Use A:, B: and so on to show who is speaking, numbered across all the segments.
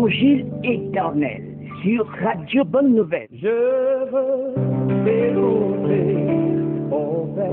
A: l'Évangile éternel sur Radio Bonne Nouvelle.
B: Je veux t'écouter, ô Père.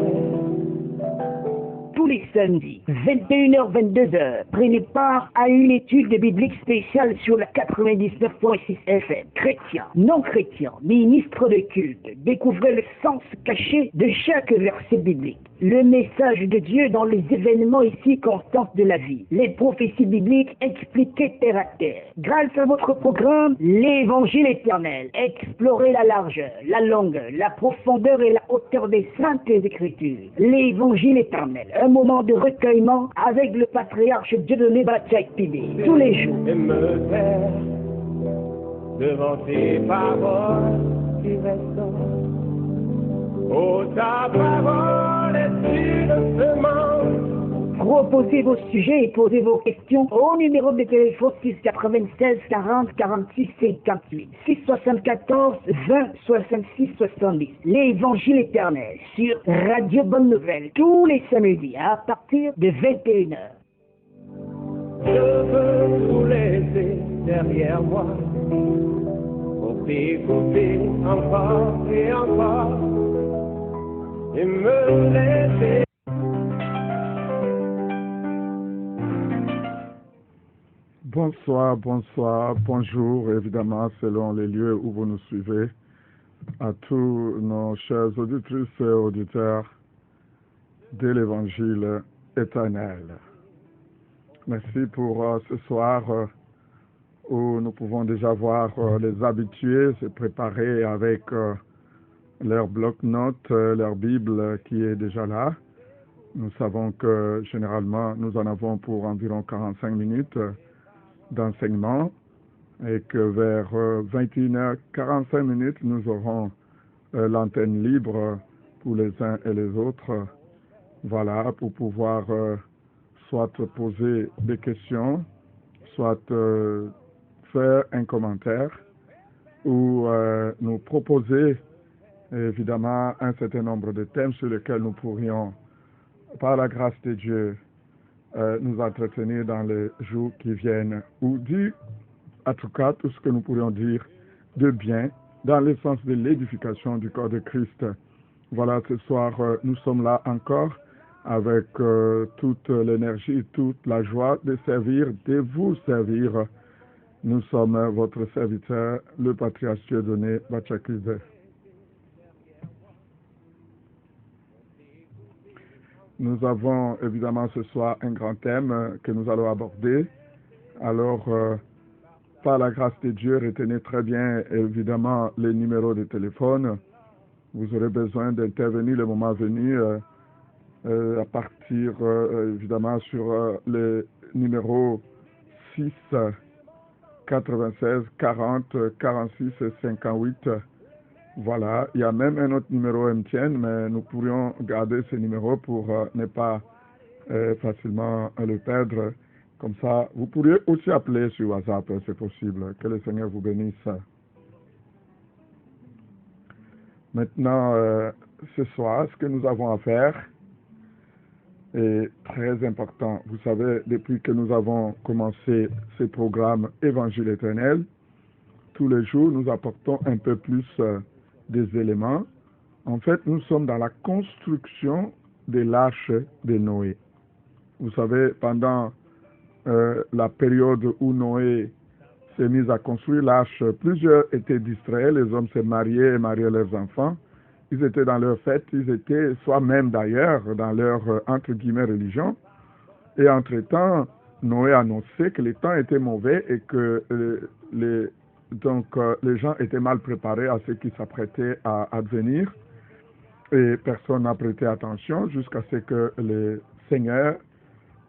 A: Tous les samedis, 21h, 22h, prenez part à une étude biblique spéciale sur la 99.6 FM. Chrétiens, non chrétiens, ministres de culte, découvrez le sens caché de chaque verset biblique. Le message de Dieu dans les événements et circonstances de la vie. Les prophéties bibliques expliquées terre à terre. Grâce à votre programme, l'Évangile éternel. Explorez la largeur, la longueur, la profondeur et la hauteur des saintes écritures. L'Évangile éternel. Un moment de recueillement avec le patriarche Dieudonné Batchak-Pibé. Tous les jours.
B: Et me taire devant tes paroles qui résonnent. Oh, ta parole est une semence.
A: Proposez vos sujets et posez vos questions au numéro de téléphone 696 40 46 58 674 20 66 70. L'Évangile éternel sur Radio Bonne Nouvelle tous les samedis à partir de 21h.
B: Je veux tout laisser derrière moi pour t'écouter encore et encore et me laisser.
C: Bonsoir, bonsoir, bonjour, évidemment, selon les lieux où vous nous suivez, à tous nos chers auditrices et auditeurs de l'Évangile éternel. Merci pour ce soir où nous pouvons déjà voir les habitués se préparer avec leur bloc-notes, leur Bible qui est déjà là. Nous savons que généralement nous en avons pour environ 45 minutes d'enseignement et que vers 21h45 minutes nous aurons l'antenne libre pour les uns et les autres, voilà, pour pouvoir soit poser des questions, soit faire un commentaire ou nous proposer évidemment un certain nombre de thèmes sur lesquels nous pourrions, par la grâce de Dieu, nous entretenir dans les jours qui viennent, ou dire, en tout cas, tout ce que nous pourrions dire de bien, dans le sens de l'édification du corps de Christ. Voilà, ce soir, nous sommes là encore, avec toute l'énergie, toute la joie de servir, de vous servir. Nous sommes votre serviteur, le patriarche Dieudonné Batchak-Pibé. Nous avons évidemment ce soir un grand thème que nous allons aborder. Alors, par la grâce de Dieu, retenez très bien évidemment les numéros de téléphone. Vous aurez besoin d'intervenir le moment venu à partir évidemment sur le numéro 6 96 40 46 58. Voilà, il y a même un autre numéro MTN, mais nous pourrions garder ce numéro pour ne pas facilement le perdre. Comme ça, vous pourriez aussi appeler sur WhatsApp, c'est possible. Que le Seigneur vous bénisse. Maintenant, ce soir, ce que nous avons à faire est très important. Vous savez, depuis que nous avons commencé ce programme Évangile éternel, tous les jours, nous apportons un peu plus des éléments. En fait, nous sommes dans la construction de l'arche de Noé. Vous savez, pendant la période où Noé s'est mis à construire l'arche, plusieurs étaient distraits, les hommes se mariaient et mariaient leurs enfants. Ils étaient dans leur fête, ils étaient soi-même d'ailleurs dans leur entre guillemets religion. Et entre-temps, Noé annonçait que les temps étaient mauvais et que les gens étaient mal préparés à ce qui s'apprêtait à advenir et personne n'a prêté attention jusqu'à ce que le Seigneur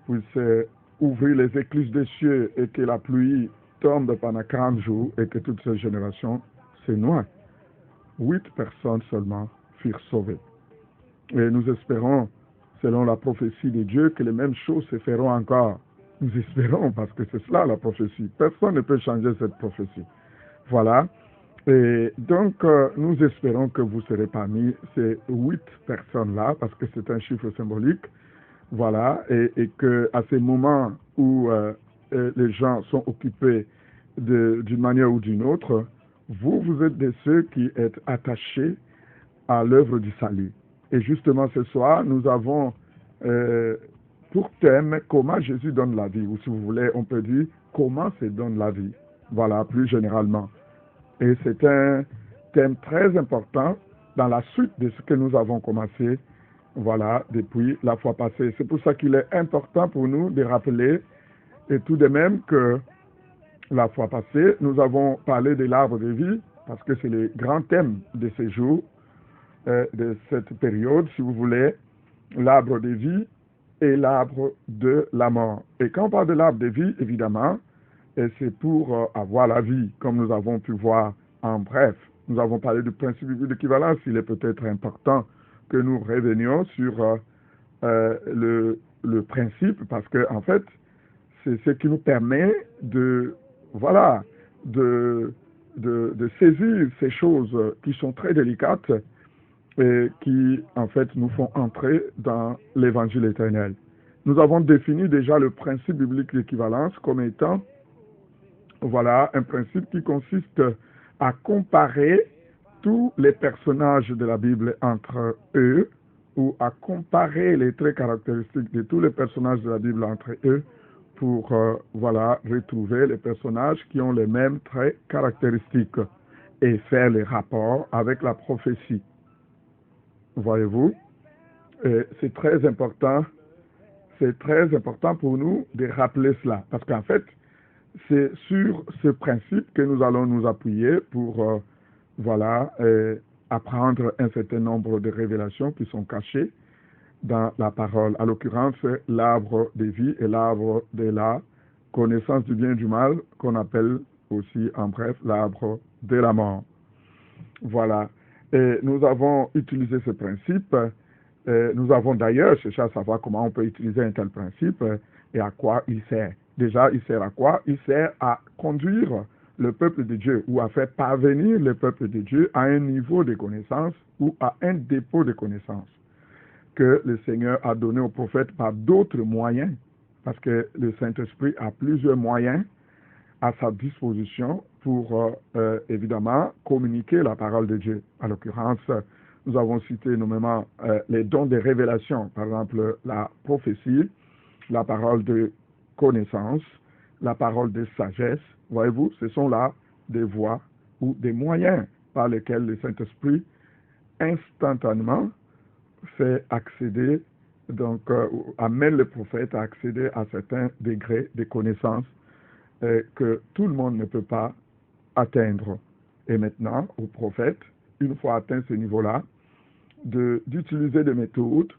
C: puisse ouvrir les écluses des cieux et que la pluie tombe pendant 40 jours et que toute cette génération se noie. 8 personnes seulement furent sauvées. Et nous espérons, selon la prophétie de Dieu, que les mêmes choses se feront encore. Nous espérons, parce que c'est cela la prophétie. Personne ne peut changer cette prophétie. Voilà. Et donc, nous espérons que vous serez parmi ces 8 personnes-là, parce que c'est un chiffre symbolique. Voilà. Et qu'à ces moments où les gens sont occupés d'une manière ou d'une autre, vous êtes de ceux qui êtes attachés à l'œuvre du salut. Et justement, ce soir, nous avons pour thème comment Jésus donne la vie, ou si vous voulez, on peut dire comment se donne la vie. Voilà, plus généralement. Et c'est un thème très important dans la suite de ce que nous avons commencé, voilà, depuis la fois passée. C'est pour ça qu'il est important pour nous de rappeler, et tout de même que la fois passée, nous avons parlé de l'arbre de vie, parce que c'est le grand thème de ces jours, de cette période, si vous voulez, l'arbre de vie et l'arbre de la mort. Et quand on parle de l'arbre de vie, évidemment, c'est pour avoir la vie, comme nous avons pu voir en bref. Nous avons parlé du principe d'équivalence. Il est peut-être important que nous revenions sur le principe, parce que en fait, c'est ce qui nous permet de, voilà, de saisir ces choses qui sont très délicates et qui, en fait, nous font entrer dans l'évangile éternel. Nous avons défini déjà le principe biblique d'équivalence comme étant, voilà, un principe qui consiste à comparer tous les personnages de la Bible entre eux, ou à comparer les traits caractéristiques de tous les personnages de la Bible entre eux, pour, voilà, retrouver les personnages qui ont les mêmes traits caractéristiques et faire les rapports avec la prophétie. Voyez-vous, c'est très important pour nous de rappeler cela, parce qu'en fait, c'est sur ce principe que nous allons nous appuyer pour, voilà, apprendre un certain nombre de révélations qui sont cachées dans la parole. À l'occurrence, l'arbre de vie et l'arbre de la connaissance du bien et du mal, qu'on appelle aussi, en bref, l'arbre de la mort. Voilà. Et nous avons utilisé ce principe. Nous avons d'ailleurs cherché à savoir comment on peut utiliser un tel principe et à quoi il sert. Déjà, il sert à quoi? Il sert à conduire le peuple de Dieu ou à faire parvenir le peuple de Dieu à un niveau de connaissance ou à un dépôt de connaissance que le Seigneur a donné aux prophètes par d'autres moyens, parce que le Saint-Esprit a plusieurs moyens à sa disposition pour, évidemment, communiquer la parole de Dieu. En l'occurrence, nous avons cité nommément les dons de révélation, par exemple la prophétie, la parole de connaissance, la parole de sagesse. Voyez-vous, ce sont là des voies ou des moyens par lesquels le Saint-Esprit instantanément fait accéder, donc amène le prophète à accéder à certains degrés de connaissance que tout le monde ne peut pas atteindre. Et maintenant, au prophète, une fois atteint ce niveau-là, d'utiliser des méthodes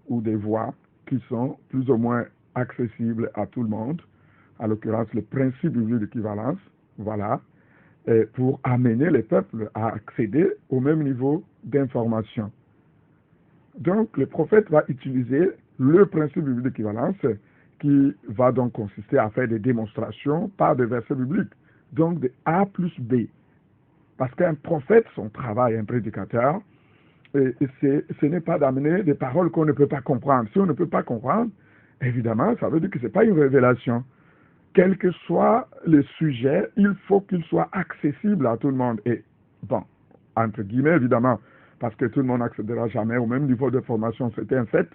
C: ou des voies qui sont plus ou moins accessibles à tout le monde, à l'occurrence le principe biblique d'équivalence, voilà, pour amener les peuples à accéder au même niveau d'information. Donc, le prophète va utiliser le principe biblique d'équivalence qui va donc consister à faire des démonstrations par des versets bibliques, donc de A plus B. Parce qu'un prophète, son travail, un prédicateur, ce n'est pas d'amener des paroles qu'on ne peut pas comprendre. Si on ne peut pas comprendre, évidemment, ça veut dire que ce n'est pas une révélation. Quel que soit le sujet, il faut qu'il soit accessible à tout le monde. Et, bon, entre guillemets, évidemment, parce que tout le monde n'accédera jamais au même niveau de formation, c'est un fait.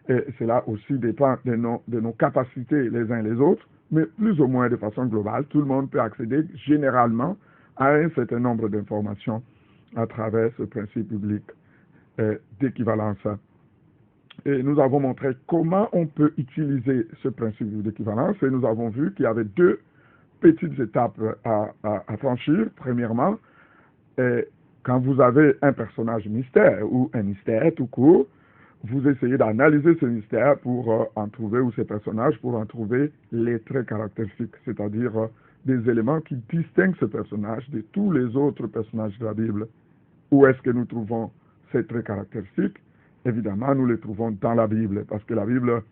C: Et cela aussi dépend de nos capacités les uns les autres, mais plus ou moins de façon globale, tout le monde peut accéder généralement à un certain nombre d'informations à travers ce principe biblique d'équivalence. Et nous avons montré comment on peut utiliser ce principe d'équivalence et nous avons vu qu'il y avait deux petites étapes à franchir. Premièrement, quand vous avez un personnage mystère ou un mystère tout court, vous essayez d'analyser ce mystère pour en trouver, ou ces personnages, pour en trouver les traits caractéristiques, c'est-à-dire des éléments qui distinguent ce personnage de tous les autres personnages de la Bible. Où est-ce que nous trouvons ces traits caractéristiques? Évidemment, nous les trouvons dans la Bible, parce que la Bible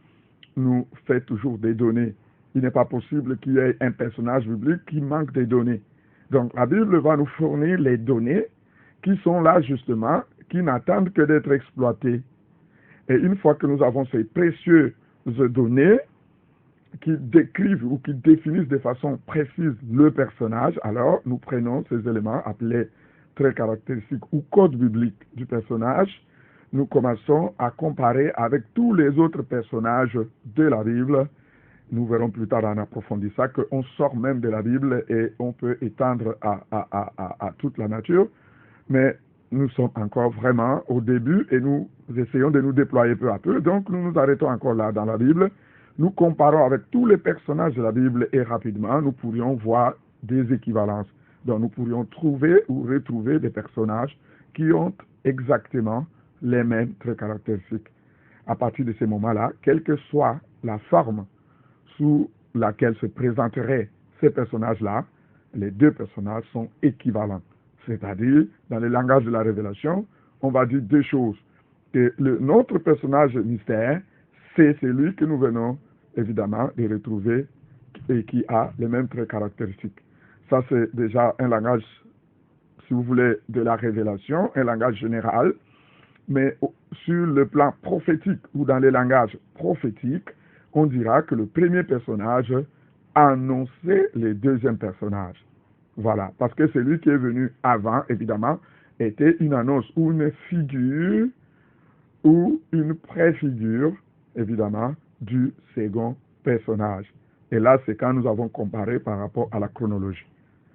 C: nous fait toujours des données. Il n'est pas possible qu'il y ait un personnage biblique qui manque des données. Donc, la Bible va nous fournir les données qui sont là, justement, qui n'attendent que d'être exploitées. Et une fois que nous avons ces précieuses données, qui décrivent ou qui définissent de façon précise le personnage, alors nous prenons ces éléments appelés traits caractéristiques ou code biblique du personnage, nous commençons à comparer avec tous les autres personnages de la Bible. Nous verrons plus tard en approfondissant ça qu'on sort même de la Bible et on peut étendre à toute la nature, mais nous sommes encore vraiment au début et nous essayons de nous déployer peu à peu, donc nous nous arrêtons encore là dans la Bible. Nous comparons avec tous les personnages de la Bible et rapidement, nous pourrions voir des équivalences. Donc, nous pourrions trouver ou retrouver des personnages qui ont exactement les mêmes traits caractéristiques. À partir de ces moments-là, quelle que soit la forme sous laquelle se présenteraient ces personnages-là, les deux personnages sont équivalents. C'est-à-dire, dans le langage de la révélation, on va dire deux choses. Que notre personnage mystère, c'est celui que nous venons évidemment de retrouver et qui a les mêmes traits caractéristiques. Ça, c'est déjà un langage, si vous voulez, de la révélation, un langage général, mais sur le plan prophétique ou dans les langages prophétiques, on dira que le premier personnage annonçait le deuxième personnage. Voilà, parce que celui qui est venu avant, évidemment, était une annonce ou une figure ou une préfigure, évidemment, du second personnage. Et là, c'est quand nous avons comparé par rapport à la chronologie.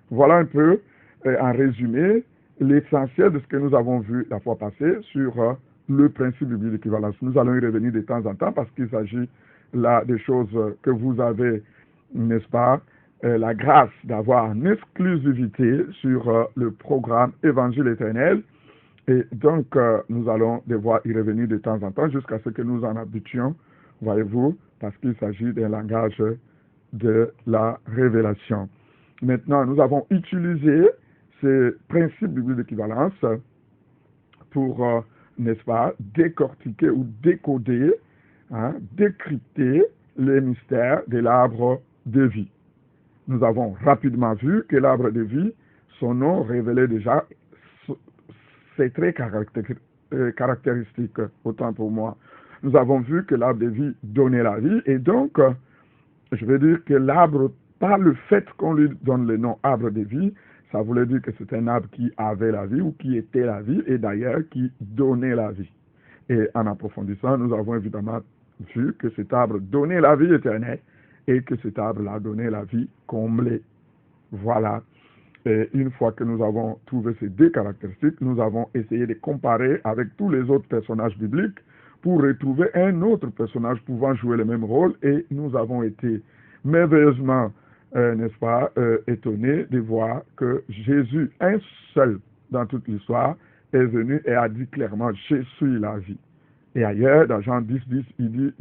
C: Voilà un peu, en résumé, l'essentiel de ce que nous avons vu la fois passée sur le principe biblique d'équivalence. Nous allons y revenir de temps en temps parce qu'il s'agit là des choses que vous avez, n'est-ce pas, la grâce d'avoir en exclusivité sur le programme Évangile éternel. Et donc, nous allons devoir y revenir de temps en temps jusqu'à ce que nous en habituions, voyez-vous, parce qu'il s'agit d'un langage de la révélation. Maintenant, nous avons utilisé ces principes bibliques d'équivalence pour, n'est-ce pas, décortiquer ou décoder, décrypter les mystères de l'arbre de vie. Nous avons rapidement vu que l'arbre de vie, son nom révélait déjà ses traits caractéristiques, autant pour moi. Nous avons vu que l'arbre de vie donnait la vie, et donc, je veux dire que l'arbre, par le fait qu'on lui donne le nom arbre de vie, ça voulait dire que c'est un arbre qui avait la vie ou qui était la vie, et d'ailleurs qui donnait la vie. Et en approfondissant, nous avons évidemment vu que cet arbre donnait la vie éternelle, et que cet arbre-là donnait la vie comblée. Voilà. Et une fois que nous avons trouvé ces deux caractéristiques, nous avons essayé de comparer avec tous les autres personnages bibliques pour retrouver un autre personnage pouvant jouer le même rôle, et nous avons été merveilleusement, n'est-ce pas, étonnés de voir que Jésus, un seul dans toute l'histoire, est venu et a dit clairement « Je suis la vie ». Et ailleurs, dans Jean 10, 10, il dit «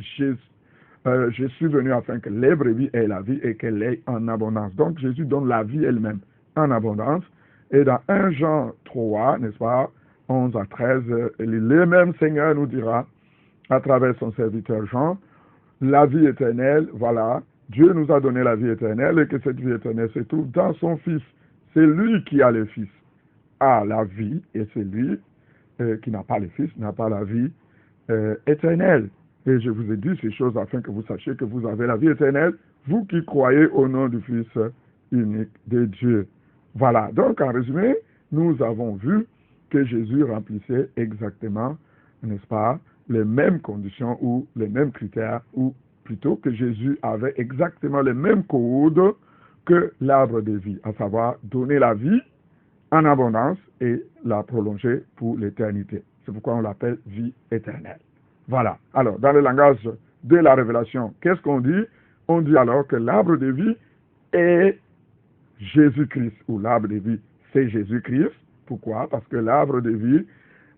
C: Je suis venu afin que les brebis aient la vie et qu'elle ait en abondance ». Donc Jésus donne la vie elle-même en abondance. Et dans 1 Jean 3, n'est-ce pas, 11 à 13, le même Seigneur nous dira, à travers son serviteur Jean, la vie éternelle, voilà, Dieu nous a donné la vie éternelle et que cette vie éternelle se trouve dans son Fils. C'est lui qui a le Fils, a la vie, et c'est lui qui n'a pas le Fils, n'a pas la vie éternelle. Et je vous ai dit ces choses afin que vous sachiez que vous avez la vie éternelle, vous qui croyez au nom du Fils unique de Dieu. Voilà, donc en résumé, nous avons vu que Jésus remplissait exactement, n'est-ce pas, les mêmes conditions ou les mêmes critères, ou plutôt que Jésus avait exactement les mêmes codes que l'arbre de vie, à savoir donner la vie en abondance et la prolonger pour l'éternité. C'est pourquoi on l'appelle vie éternelle. Voilà. Alors, dans le langage de la révélation, qu'est-ce qu'on dit? On dit alors que l'arbre de vie est Jésus-Christ, ou l'arbre de vie, c'est Jésus-Christ. Pourquoi? Parce que l'arbre de vie,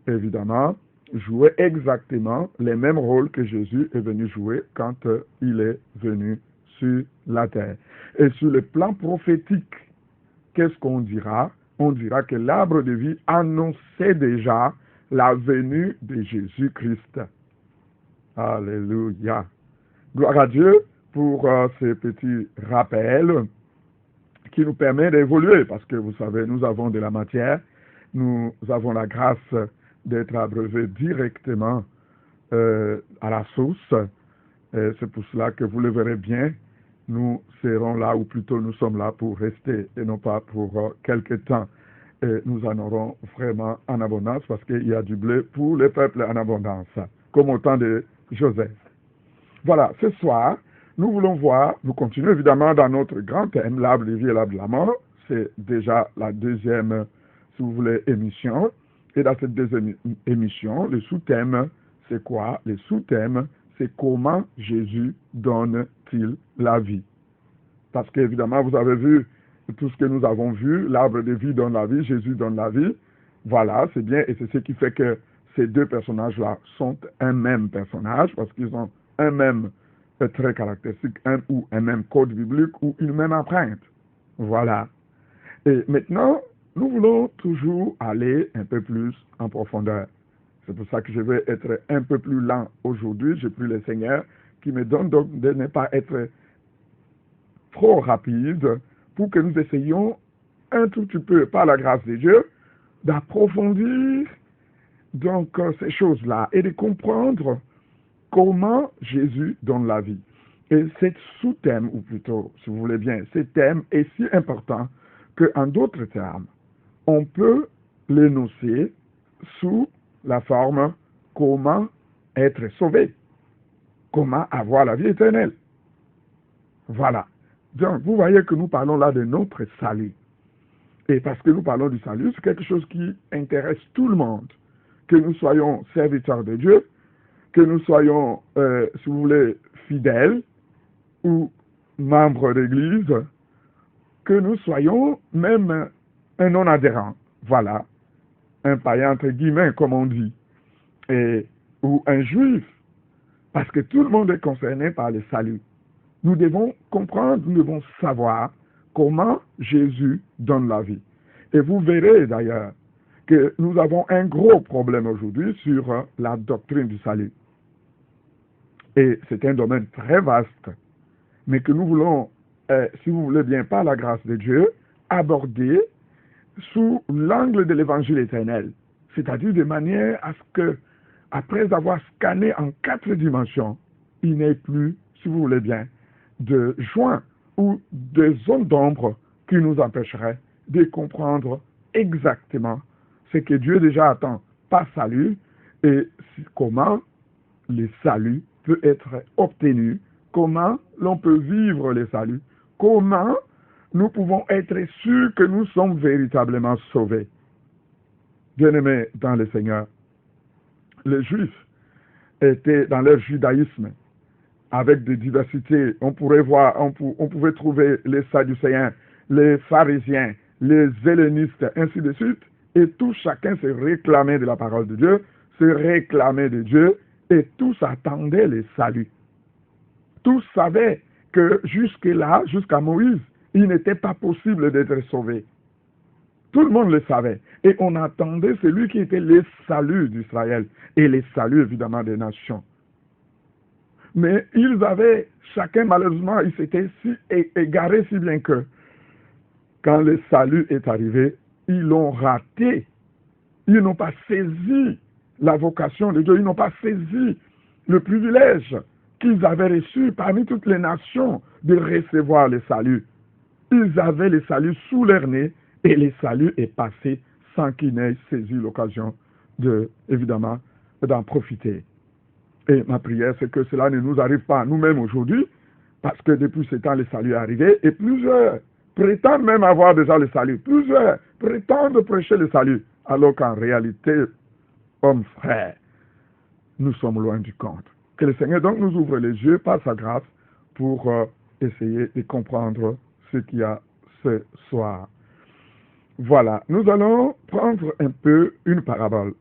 C: évidemment, jouait exactement les mêmes rôles que Jésus est venu jouer quand il est venu sur la terre. Et sur le plan prophétique, qu'est-ce qu'on dira? On dira que l'arbre de vie annonçait déjà la venue de Jésus-Christ. Alléluia. Gloire à Dieu pour ces petits rappels qui nous permettent d'évoluer, parce que vous savez, nous avons de la matière, nous avons la grâce d'être abreuvés directement à la source. C'est pour cela que vous le verrez bien, nous serons là, ou plutôt nous sommes là pour rester et non pas pour quelque temps. Et nous en aurons vraiment en abondance parce qu'il y a du blé pour le peuple en abondance, comme au temps de Joseph. Voilà, ce soir, nous voulons voir, nous continuons évidemment dans notre grand thème, l'arbre de vie et l'arbre de la mort. C'est déjà la deuxième, si vous voulez, émission. Et dans cette deuxième émission, le sous-thème, c'est quoi? Le sous-thème, c'est comment Jésus donne-t-il la vie? Parce qu'évidemment, vous avez vu tout ce que nous avons vu, l'arbre de vie donne la vie, Jésus donne la vie. Voilà, c'est bien, et c'est ce qui fait que ces deux personnages-là sont un même personnage, parce qu'ils ont un même trait caractéristique, ou un même code biblique, ou une même empreinte. Voilà. Et maintenant, nous voulons toujours aller un peu plus en profondeur. C'est pour ça que je vais être un peu plus lent aujourd'hui. J'ai pris le Seigneur qui me donne donc de ne pas être trop rapide pour que nous essayions un tout petit peu, par la grâce de Dieu, d'approfondir donc ces choses-là et de comprendre comment Jésus donne la vie. Et ce sous-thème, ou plutôt, si vous voulez bien, ce thème est si important qu'en d'autres termes, on peut l'énoncer sous la forme comment être sauvé, comment avoir la vie éternelle. Voilà. Donc, vous voyez que nous parlons là de notre salut. Et parce que nous parlons du salut, c'est quelque chose qui intéresse tout le monde. Que nous soyons serviteurs de Dieu, que nous soyons, si vous voulez, fidèles ou membres d'église, que nous soyons même un non-adhérent. Voilà. Un païen, entre guillemets, comme on dit. Ou un juif. Parce que tout le monde est concerné par le salut. Nous devons comprendre, nous devons savoir comment Jésus donne la vie. Et vous verrez d'ailleurs que nous avons un gros problème aujourd'hui sur la doctrine du salut. Et c'est un domaine très vaste, mais que nous voulons, si vous voulez bien, par la grâce de Dieu, aborder sous l'angle de l'évangile éternel. C'est-à-dire de manière à ce que, après avoir scanné en 4 dimensions, il n'y ait plus, si vous voulez bien, de joints ou de zones d'ombre qui nous empêcheraient de comprendre exactement ce que Dieu déjà attend par salut et comment le salut peut être obtenu, comment l'on peut vivre le salut, comment nous pouvons être sûrs que nous sommes véritablement sauvés. Bien-aimés dans le Seigneur, les Juifs étaient dans leur judaïsme avec des diversités. On pourrait voir, on pouvait trouver les Sadducéens, les pharisiens, les hellénistes, ainsi de suite, et tout chacun se réclamait de la parole de Dieu, se réclamait de Dieu, et tous attendaient le salut. Tous savaient que jusque-là, jusqu'à Moïse, il n'était pas possible d'être sauvé. Tout le monde le savait. Et on attendait celui qui était le salut d'Israël et le salut évidemment des nations. Mais ils avaient, chacun malheureusement, ils s'étaient si égarés si bien que quand le salut est arrivé, ils l'ont raté. Ils n'ont pas saisi la vocation de Dieu, ils n'ont pas saisi le privilège qu'ils avaient reçu parmi toutes les nations de recevoir le salut. Ils avaient le salut sous leur nez et le salut est passé sans qu'ils n'aient saisi l'occasion évidemment, d'en profiter. Et ma prière, c'est que cela ne nous arrive pas à nous-mêmes aujourd'hui, parce que depuis ce temps, le salut est arrivé, et plusieurs prétendent même avoir déjà le salut. Plusieurs prétendent prêcher le salut, alors qu'en réalité, hommes frères, nous sommes loin du compte. Que le Seigneur donc nous ouvre les yeux par sa grâce pour essayer de comprendre ce qu'il y a ce soir. Voilà, nous allons prendre un peu une parabole.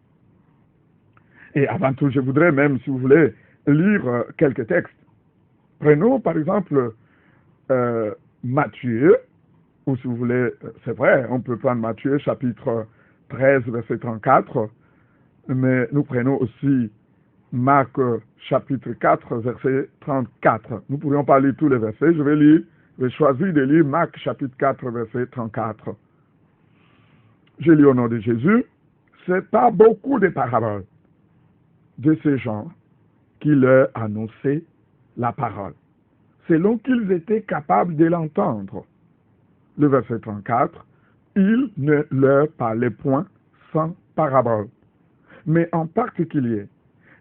C: Et avant tout, je voudrais même, si vous voulez, lire quelques textes. Prenons par exemple Matthieu, ou si vous voulez, c'est vrai, on peut prendre Matthieu chapitre 13, verset 34, mais nous prenons aussi Marc chapitre 4, verset 34. Nous ne pourrions pas lire tous les versets, je vais choisir de lire Marc chapitre 4, verset 34. Je lis au nom de Jésus, c'est pas beaucoup de paraboles de ces gens qui leur annonçaient la parole. selon qu'ils étaient capables de l'entendre. Le verset 34, il ne leur parlait point sans parabole, mais en particulier,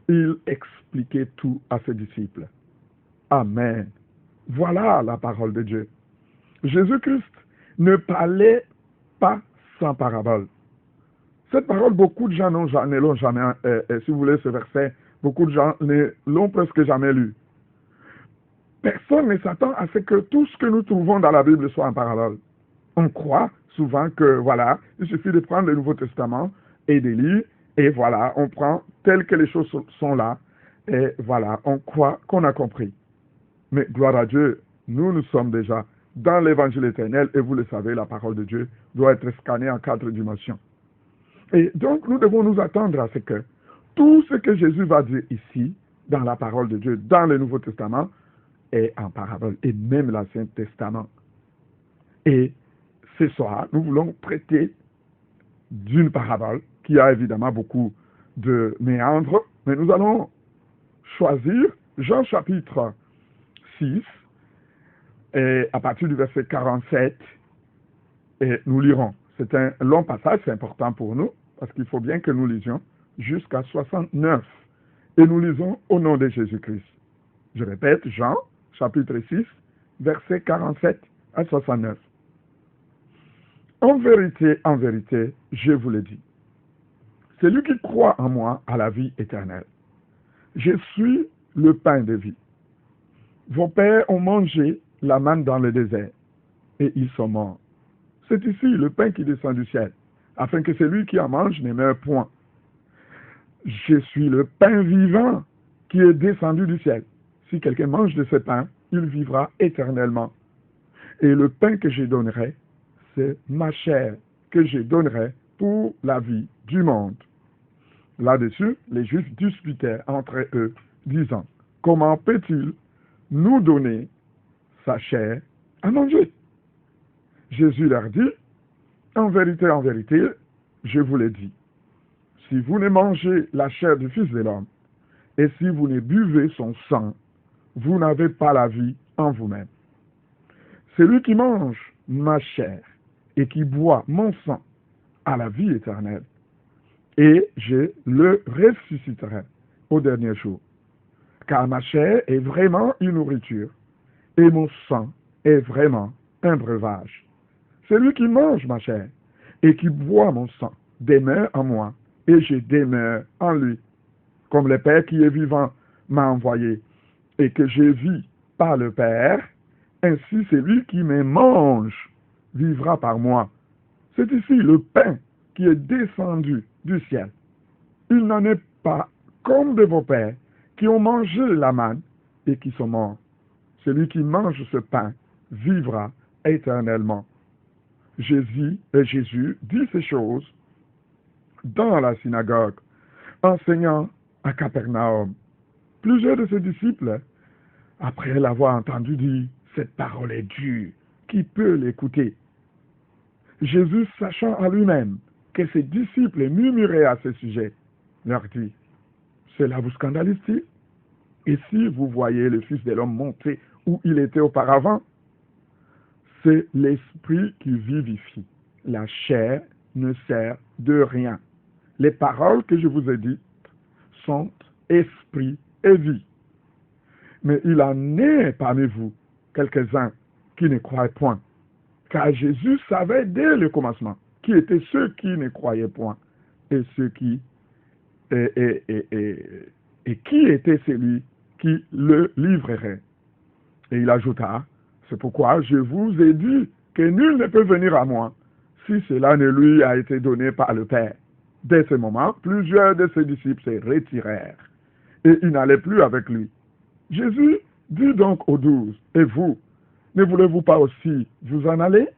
C: il expliquait tout à ses disciples. Amen. Voilà la parole de Dieu. Jésus-Christ ne parlait pas sans parabole. Cette parole, beaucoup de gens ne l'ont jamais, si vous voulez, ce verset, beaucoup de gens ne l'ont presque jamais lu. Personne ne s'attend à ce que tout ce que nous trouvons dans la Bible soit en parabole. On croit souvent que, voilà, il suffit de prendre le Nouveau Testament et de lire, et voilà, on prend telles que les choses sont là, et voilà, on croit qu'on a compris. Mais gloire à Dieu, nous sommes déjà dans l'évangile éternel, et vous le savez, la parole de Dieu doit être scannée en 4 dimensions. Et donc, nous devons nous attendre à ce que tout ce que Jésus va dire ici, dans la parole de Dieu, dans le Nouveau Testament, est en parabole, et même l'Ancien Testament. Et ce soir, nous voulons traiter d'une parabole qui a évidemment beaucoup de méandres, mais nous allons choisir Jean chapitre 6, et à partir du verset 47, et nous lirons. C'est un long passage, c'est important pour nous, parce qu'il faut bien que nous lisions jusqu'à 69. Et nous lisons au nom de Jésus-Christ. Je répète, Jean, chapitre 6, verset 47 à 69. En vérité, je vous le dis, celui qui croit en moi a la vie éternelle. Je suis le pain de vie. Vos pères ont mangé la manne dans le désert, et ils sont morts. C'est ici le pain qui descend du ciel, afin que celui qui en mange ne meure point. Je suis le pain vivant qui est descendu du ciel. Si quelqu'un mange de ce pain, il vivra éternellement. Et le pain que je donnerai, c'est ma chair que je donnerai pour la vie du monde. Là-dessus, les Juifs disputaient entre eux, disant, comment peut-il nous donner sa chair à manger? Jésus leur dit, en vérité, je vous l'ai dit, si vous ne mangez la chair du Fils de l'homme, et si vous ne buvez son sang, vous n'avez pas la vie en vous-même. Celui qui mange ma chair et qui boit mon sang a la vie éternelle, et je le ressusciterai au dernier jour. Car ma chair est vraiment une nourriture, et mon sang est vraiment un breuvage. Celui qui mange ma chair et qui boit mon sang demeure en moi, et je demeure en lui. Comme le Père qui est vivant m'a envoyé, et que je vis par le Père, ainsi celui qui me mange vivra par moi. C'est ici le pain qui est descendu du ciel. Il n'en est pas comme de vos pères qui ont mangé la manne et qui sont morts. Celui qui mange ce pain vivra éternellement. Jésus dit ces choses dans la synagogue, enseignant à Capernaum. Plusieurs de ses disciples, après l'avoir entendu dire, cette parole est dure, qui peut l'écouter? Jésus, sachant à lui-même que ses disciples murmuraient à ce sujet, leur dit, cela vous scandalise-t-il? Et si vous voyez le Fils de l'homme monter où il était auparavant, c'est l'esprit qui vivifie. La chair ne sert de rien. Les paroles que je vous ai dites sont esprit et vie. Mais il en est parmi vous quelques-uns qui ne croient point. Car Jésus savait dès le commencement qui étaient ceux qui ne croyaient point et ceux qui et qui était celui qui le livrerait. Et il ajouta, c'est pourquoi je vous ai dit que nul ne peut venir à moi si cela ne lui a été donné par le Père. Dès ce moment, plusieurs de ses disciples se retirèrent et ils n'allaient plus avec lui. Jésus dit donc aux 12, et vous, ne voulez-vous pas aussi vous en aller?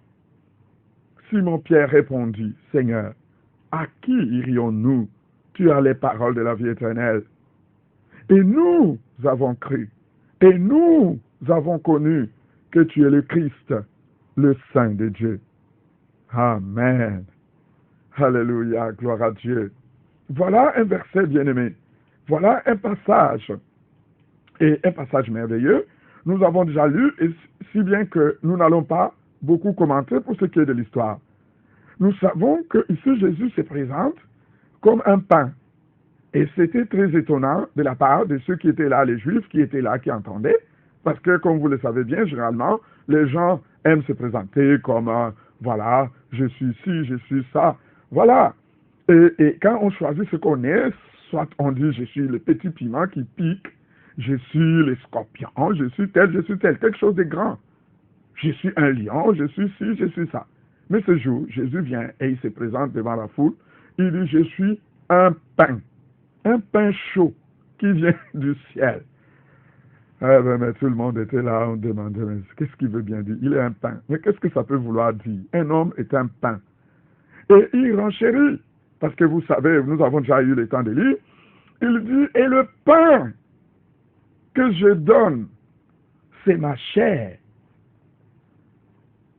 C: Simon-Pierre répondit, Seigneur, à qui irions-nous? Tu as les paroles de la vie éternelle. Et nous avons cru, et nous avons connu que tu es le Christ, le Saint de Dieu. Amen. Alléluia, gloire à Dieu. Voilà un verset bien-aimé. Voilà un passage, et un passage merveilleux, nous avons déjà lu, et si bien que nous n'allons pas beaucoup commenter pour ce qui est de l'histoire. Nous savons que ici Jésus se présente comme un pain. Et c'était très étonnant de la part de ceux qui étaient là, les Juifs qui étaient là, qui entendaient, parce que, comme vous le savez bien, généralement, les gens aiment se présenter comme, voilà, je suis ci, je suis ça, voilà. Et quand on choisit ce qu'on est, soit on dit, je suis le petit piment qui pique, je suis le scorpion, je suis tel, quelque chose de grand. Je suis un lion, je suis ci, je suis ça. Mais ce jour, Jésus vient et il se présente devant la foule, il dit, je suis un pain chaud qui vient du ciel. Mais tout le monde était là, on demandait, mais qu'est-ce qu'il veut bien dire? Il est un pain. Mais qu'est-ce que ça peut vouloir dire? Un homme est un pain. Et il renchérit, parce que vous savez, nous avons déjà eu le temps de lire, il dit, et le pain que je donne, c'est ma chair.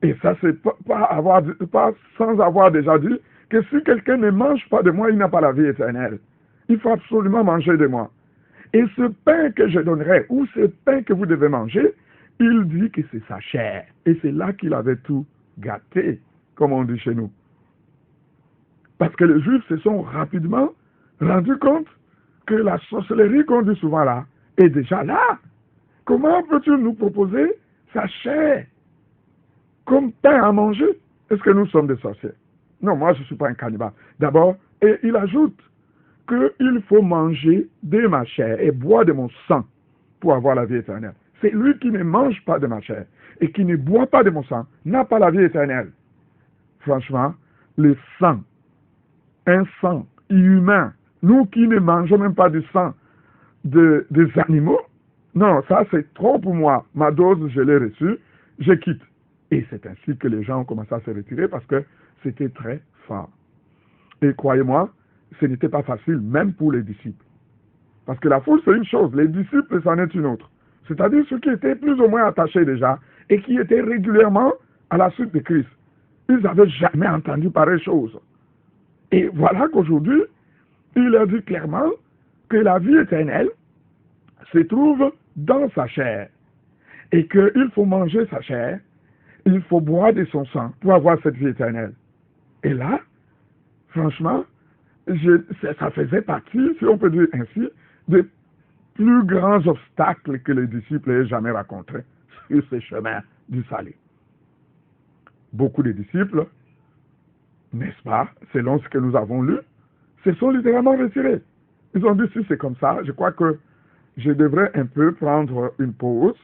C: Et ça, c'est pas sans avoir déjà dit que si quelqu'un ne mange pas de moi, il n'a pas la vie éternelle. Il faut absolument manger de moi. Et ce pain que je donnerai, ou ce pain que vous devez manger, il dit que c'est sa chair. Et c'est là qu'il avait tout gâté, comme on dit chez nous. Parce que les Juifs se sont rapidement rendus compte que la sorcellerie qu'on dit souvent là est déjà là. Comment peux-tu nous proposer sa chair comme pain à manger? Est-ce que nous sommes des sorciers? Non, moi je ne suis pas un cannibale. D'abord, et il ajoute qu'il faut manger de ma chair et boire de mon sang pour avoir la vie éternelle. C'est lui qui ne mange pas de ma chair et qui ne boit pas de mon sang n'a pas la vie éternelle. Franchement, le sang, un sang humain, nous qui ne mangeons même pas du sang des animaux, non, ça c'est trop pour moi. Ma dose, je l'ai reçue, je quitte. Et c'est ainsi que les gens ont commencé à se retirer parce que c'était très fort. Et croyez-moi, ce n'était pas facile, même pour les disciples. Parce que la foule, c'est une chose, les disciples, c'en est une autre. C'est-à-dire ceux qui étaient plus ou moins attachés déjà et qui étaient régulièrement à la suite de Christ. Ils n'avaient jamais entendu pareille chose. Et voilà qu'aujourd'hui, il leur dit clairement que la vie éternelle se trouve dans sa chair et qu'il faut manger sa chair, il faut boire de son sang pour avoir cette vie éternelle. Et là, franchement, ça faisait partie, si on peut dire ainsi, des plus grands obstacles que les disciples aient jamais rencontrés sur ce chemin du salut. Beaucoup de disciples, n'est-ce pas, selon ce que nous avons lu, se sont littéralement retirés. Ils ont dit, si c'est comme ça, je crois que je devrais un peu prendre une pause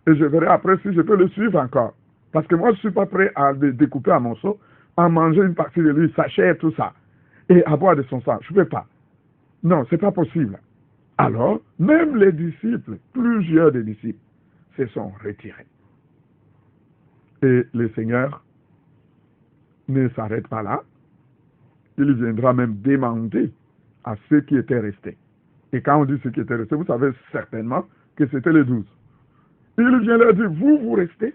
C: et je verrai après si je peux le suivre encore. Parce que moi, je ne suis pas prêt à le découper à morceaux, à manger une partie de lui, sa chair, tout ça, et à boire de son sang. Je ne peux pas. Non, ce n'est pas possible. Alors, même les disciples, plusieurs des disciples, se sont retirés. Et le Seigneur ne s'arrête pas là. Il viendra même demander à ceux qui étaient restés. Et quand on dit ceux qui étaient restés, vous savez certainement que c'était les 12. Il vient leur dire, vous restez?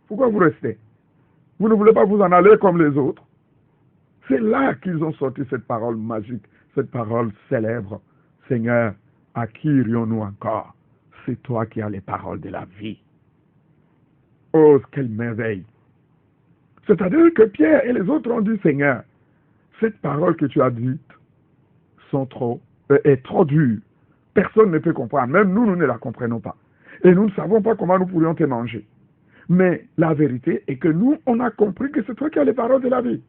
C: Pourquoi vous restez? Vous ne voulez pas vous en aller comme les autres? C'est là qu'ils ont sorti cette parole magique, cette parole célèbre. Seigneur, à qui irions-nous encore? C'est toi qui as les paroles de la vie. Oh, quelle merveille! C'est-à-dire que Pierre et les autres ont dit, Seigneur, cette parole que tu as dite est trop dure. Personne ne peut comprendre. Même nous, nous ne la comprenons pas. Et nous ne savons pas comment nous pourrions te manger. Mais la vérité est que nous, on a compris que c'est toi qui as les paroles de la vie.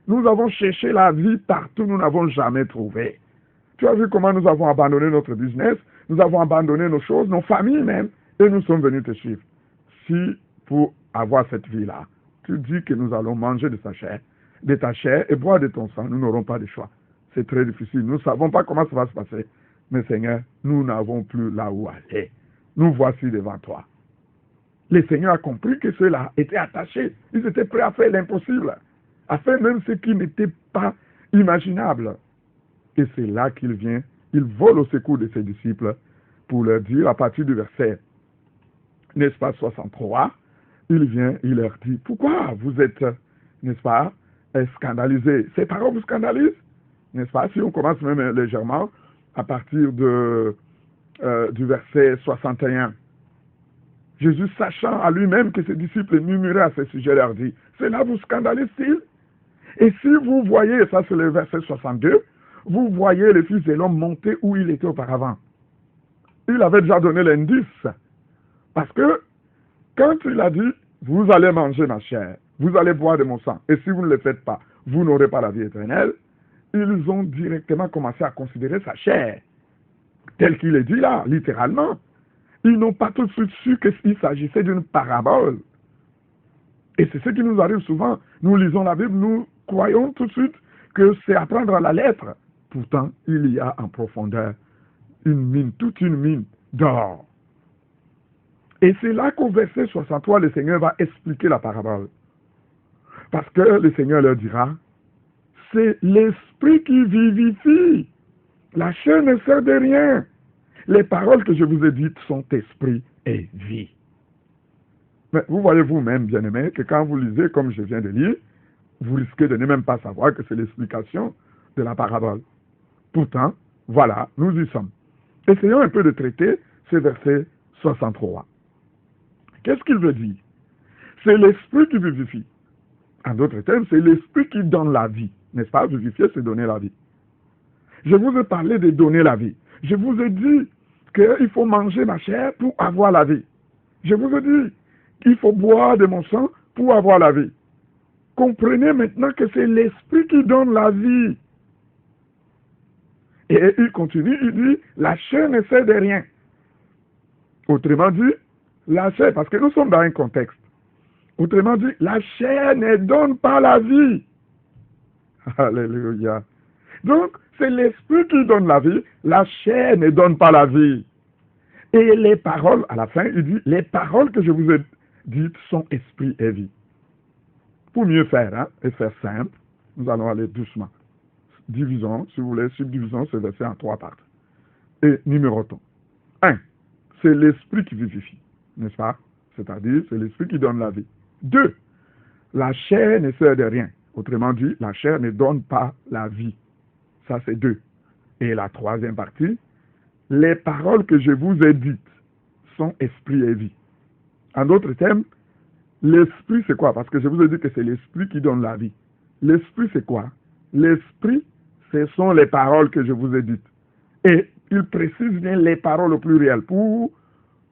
C: Nous avons cherché la vie partout, nous n'avons jamais trouvé. Tu as vu comment nous avons abandonné notre business, nous avons abandonné nos choses, nos familles même, et nous sommes venus te suivre. Si pour avoir cette vie-là, tu dis que nous allons manger de ta chair et boire de ton sang, nous n'aurons pas de choix. C'est très difficile. Nous ne savons pas comment ça va se passer. Mais Seigneur, nous n'avons plus là où aller. Nous voici devant toi. Le Seigneur a compris que ceux-là étaient attachés. Ils étaient prêts à faire l'impossible, à faire même ce qui n'était pas imaginable. Et c'est là qu'il vient, il vole au secours de ses disciples pour leur dire, à partir du verset, n'est-ce pas, 63, il vient, il leur dit, pourquoi vous êtes, n'est-ce pas, scandalisés? Ces paroles vous scandalisent? N'est-ce pas? Si on commence même légèrement, à partir du verset 61. Jésus, sachant à lui-même que ses disciples murmuraient à ce sujet, leur dit, cela vous scandalise-t-il? Et si vous voyez, ça c'est le verset 62, vous voyez le Fils de l'homme monter où il était auparavant. Il avait déjà donné l'indice. Parce que quand il a dit, vous allez manger ma chair, vous allez boire de mon sang, et si vous ne le faites pas, vous n'aurez pas la vie éternelle, ils ont directement commencé à considérer sa chair, tel qu'il est dit là, littéralement. Ils n'ont pas tout de suite su qu'il s'agissait d'une parabole. Et c'est ce qui nous arrive souvent. Nous lisons la Bible, nous croyons tout de suite que c'est à prendre à la lettre. Pourtant, il y a en profondeur une mine, toute une mine d'or. Et c'est là qu'au verset 63, le Seigneur va expliquer la parabole. Parce que le Seigneur leur dira, c'est l'esprit qui vivifie. La chair ne sert de rien. Les paroles que je vous ai dites sont esprit et vie. Mais vous voyez vous-même, bien-aimés, que quand vous lisez comme je viens de lire, vous risquez de ne même pas savoir que c'est l'explication de la parabole. Pourtant, voilà, nous y sommes. Essayons un peu de traiter ce verset 63. Qu'est-ce qu'il veut dire? C'est l'esprit qui vivifie. En d'autres termes, c'est l'esprit qui donne la vie. N'est-ce pas? Vivifier, c'est donner la vie. Je vous ai parlé de donner la vie. Je vous ai dit qu'il faut manger ma chair pour avoir la vie. Je vous ai dit qu'il faut boire de mon sang pour avoir la vie. Comprenez maintenant que c'est l'esprit qui donne la vie. Et il continue, il dit, la chair ne sert de rien. Autrement dit, la chair, parce que nous sommes dans un contexte. Autrement dit, la chair ne donne pas la vie. Alléluia. Donc, c'est l'esprit qui donne la vie, la chair ne donne pas la vie. Et les paroles, à la fin, il dit, les paroles que je vous ai dites sont esprit et vie. Pour mieux faire, hein, et faire simple, nous allons aller doucement. Divisons, si vous voulez, subdivisons ce verset en 3 parties. Et numérotons. 1. C'est l'esprit qui vivifie, n'est-ce pas? C'est-à-dire, c'est l'esprit qui donne la vie. 2. La chair ne sert de rien. Autrement dit, la chair ne donne pas la vie. Ça, c'est 2. Et la 3e partie, les paroles que je vous ai dites sont esprit et vie. En d'autres termes, l'esprit, c'est quoi? Parce que je vous ai dit que c'est l'esprit qui donne la vie. L'esprit, c'est quoi? L'esprit, ce sont les paroles que je vous ai dites. Et il précise bien les paroles au pluriel pour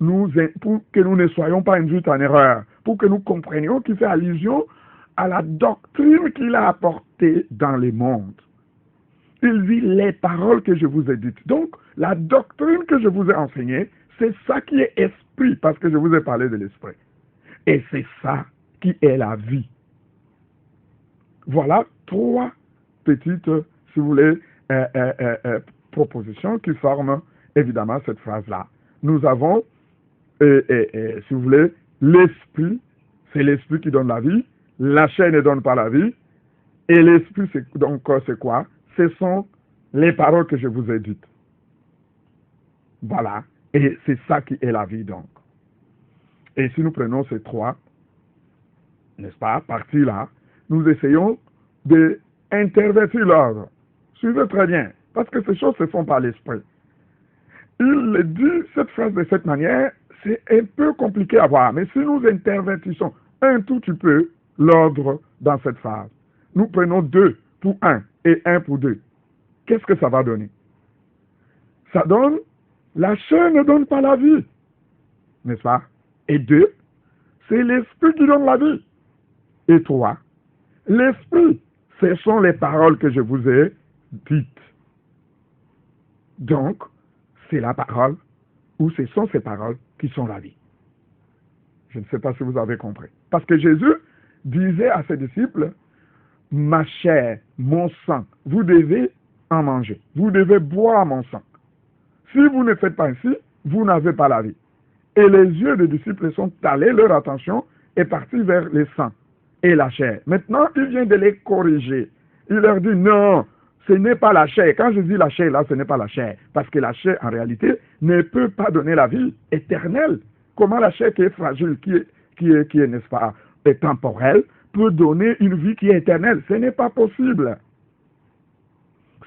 C: que nous ne soyons pas induits en erreur, pour que nous comprenions qu'il fait allusion à la doctrine qu'il a apportée dans les mondes. Il dit les paroles que je vous ai dites. Donc, la doctrine que je vous ai enseignée, c'est ça qui est esprit, parce que je vous ai parlé de l'esprit. Et c'est ça qui est la vie. Voilà 3 petites, si vous voulez, propositions qui forment évidemment cette phrase-là. Nous avons, si vous voulez, l'esprit, c'est l'esprit qui donne la vie, la chair ne donne pas la vie, et l'esprit, donc c'est quoi? Ce sont les paroles que je vous ai dites. Voilà, et c'est ça qui est la vie donc. Et si nous prenons ces 3, n'est-ce pas, parties-là, nous essayons d'intervertir l'ordre. Suivez très bien, parce que ces choses se font par l'esprit. Il dit cette phrase de cette manière, c'est un peu compliqué à voir, mais si nous intervertissons un tout petit peu l'ordre dans cette phrase, nous prenons 2 pour 1 et 1 pour 2. Qu'est-ce que ça va donner? Ça donne, la chair ne donne pas la vie, n'est-ce pas? Et 2, c'est l'esprit qui donne la vie. Et 3, l'esprit, ce sont les paroles que je vous ai dites. Donc, c'est la parole, ou ce sont ces paroles qui sont la vie. Je ne sais pas si vous avez compris. Parce que Jésus disait à ses disciples, ma chair, mon sang, vous devez en manger. Vous devez boire mon sang. Si vous ne faites pas ainsi, vous n'avez pas la vie. Et les yeux des disciples sont allés, leur attention est partie vers le sang et la chair. Maintenant, il vient de les corriger. Il leur dit, non, ce n'est pas la chair. Quand je dis la chair, là, ce n'est pas la chair. Parce que la chair, en réalité, ne peut pas donner la vie éternelle. Comment la chair qui est fragile, qui est, n'est-ce pas, est temporelle, peut donner une vie qui est éternelle? Ce n'est pas possible.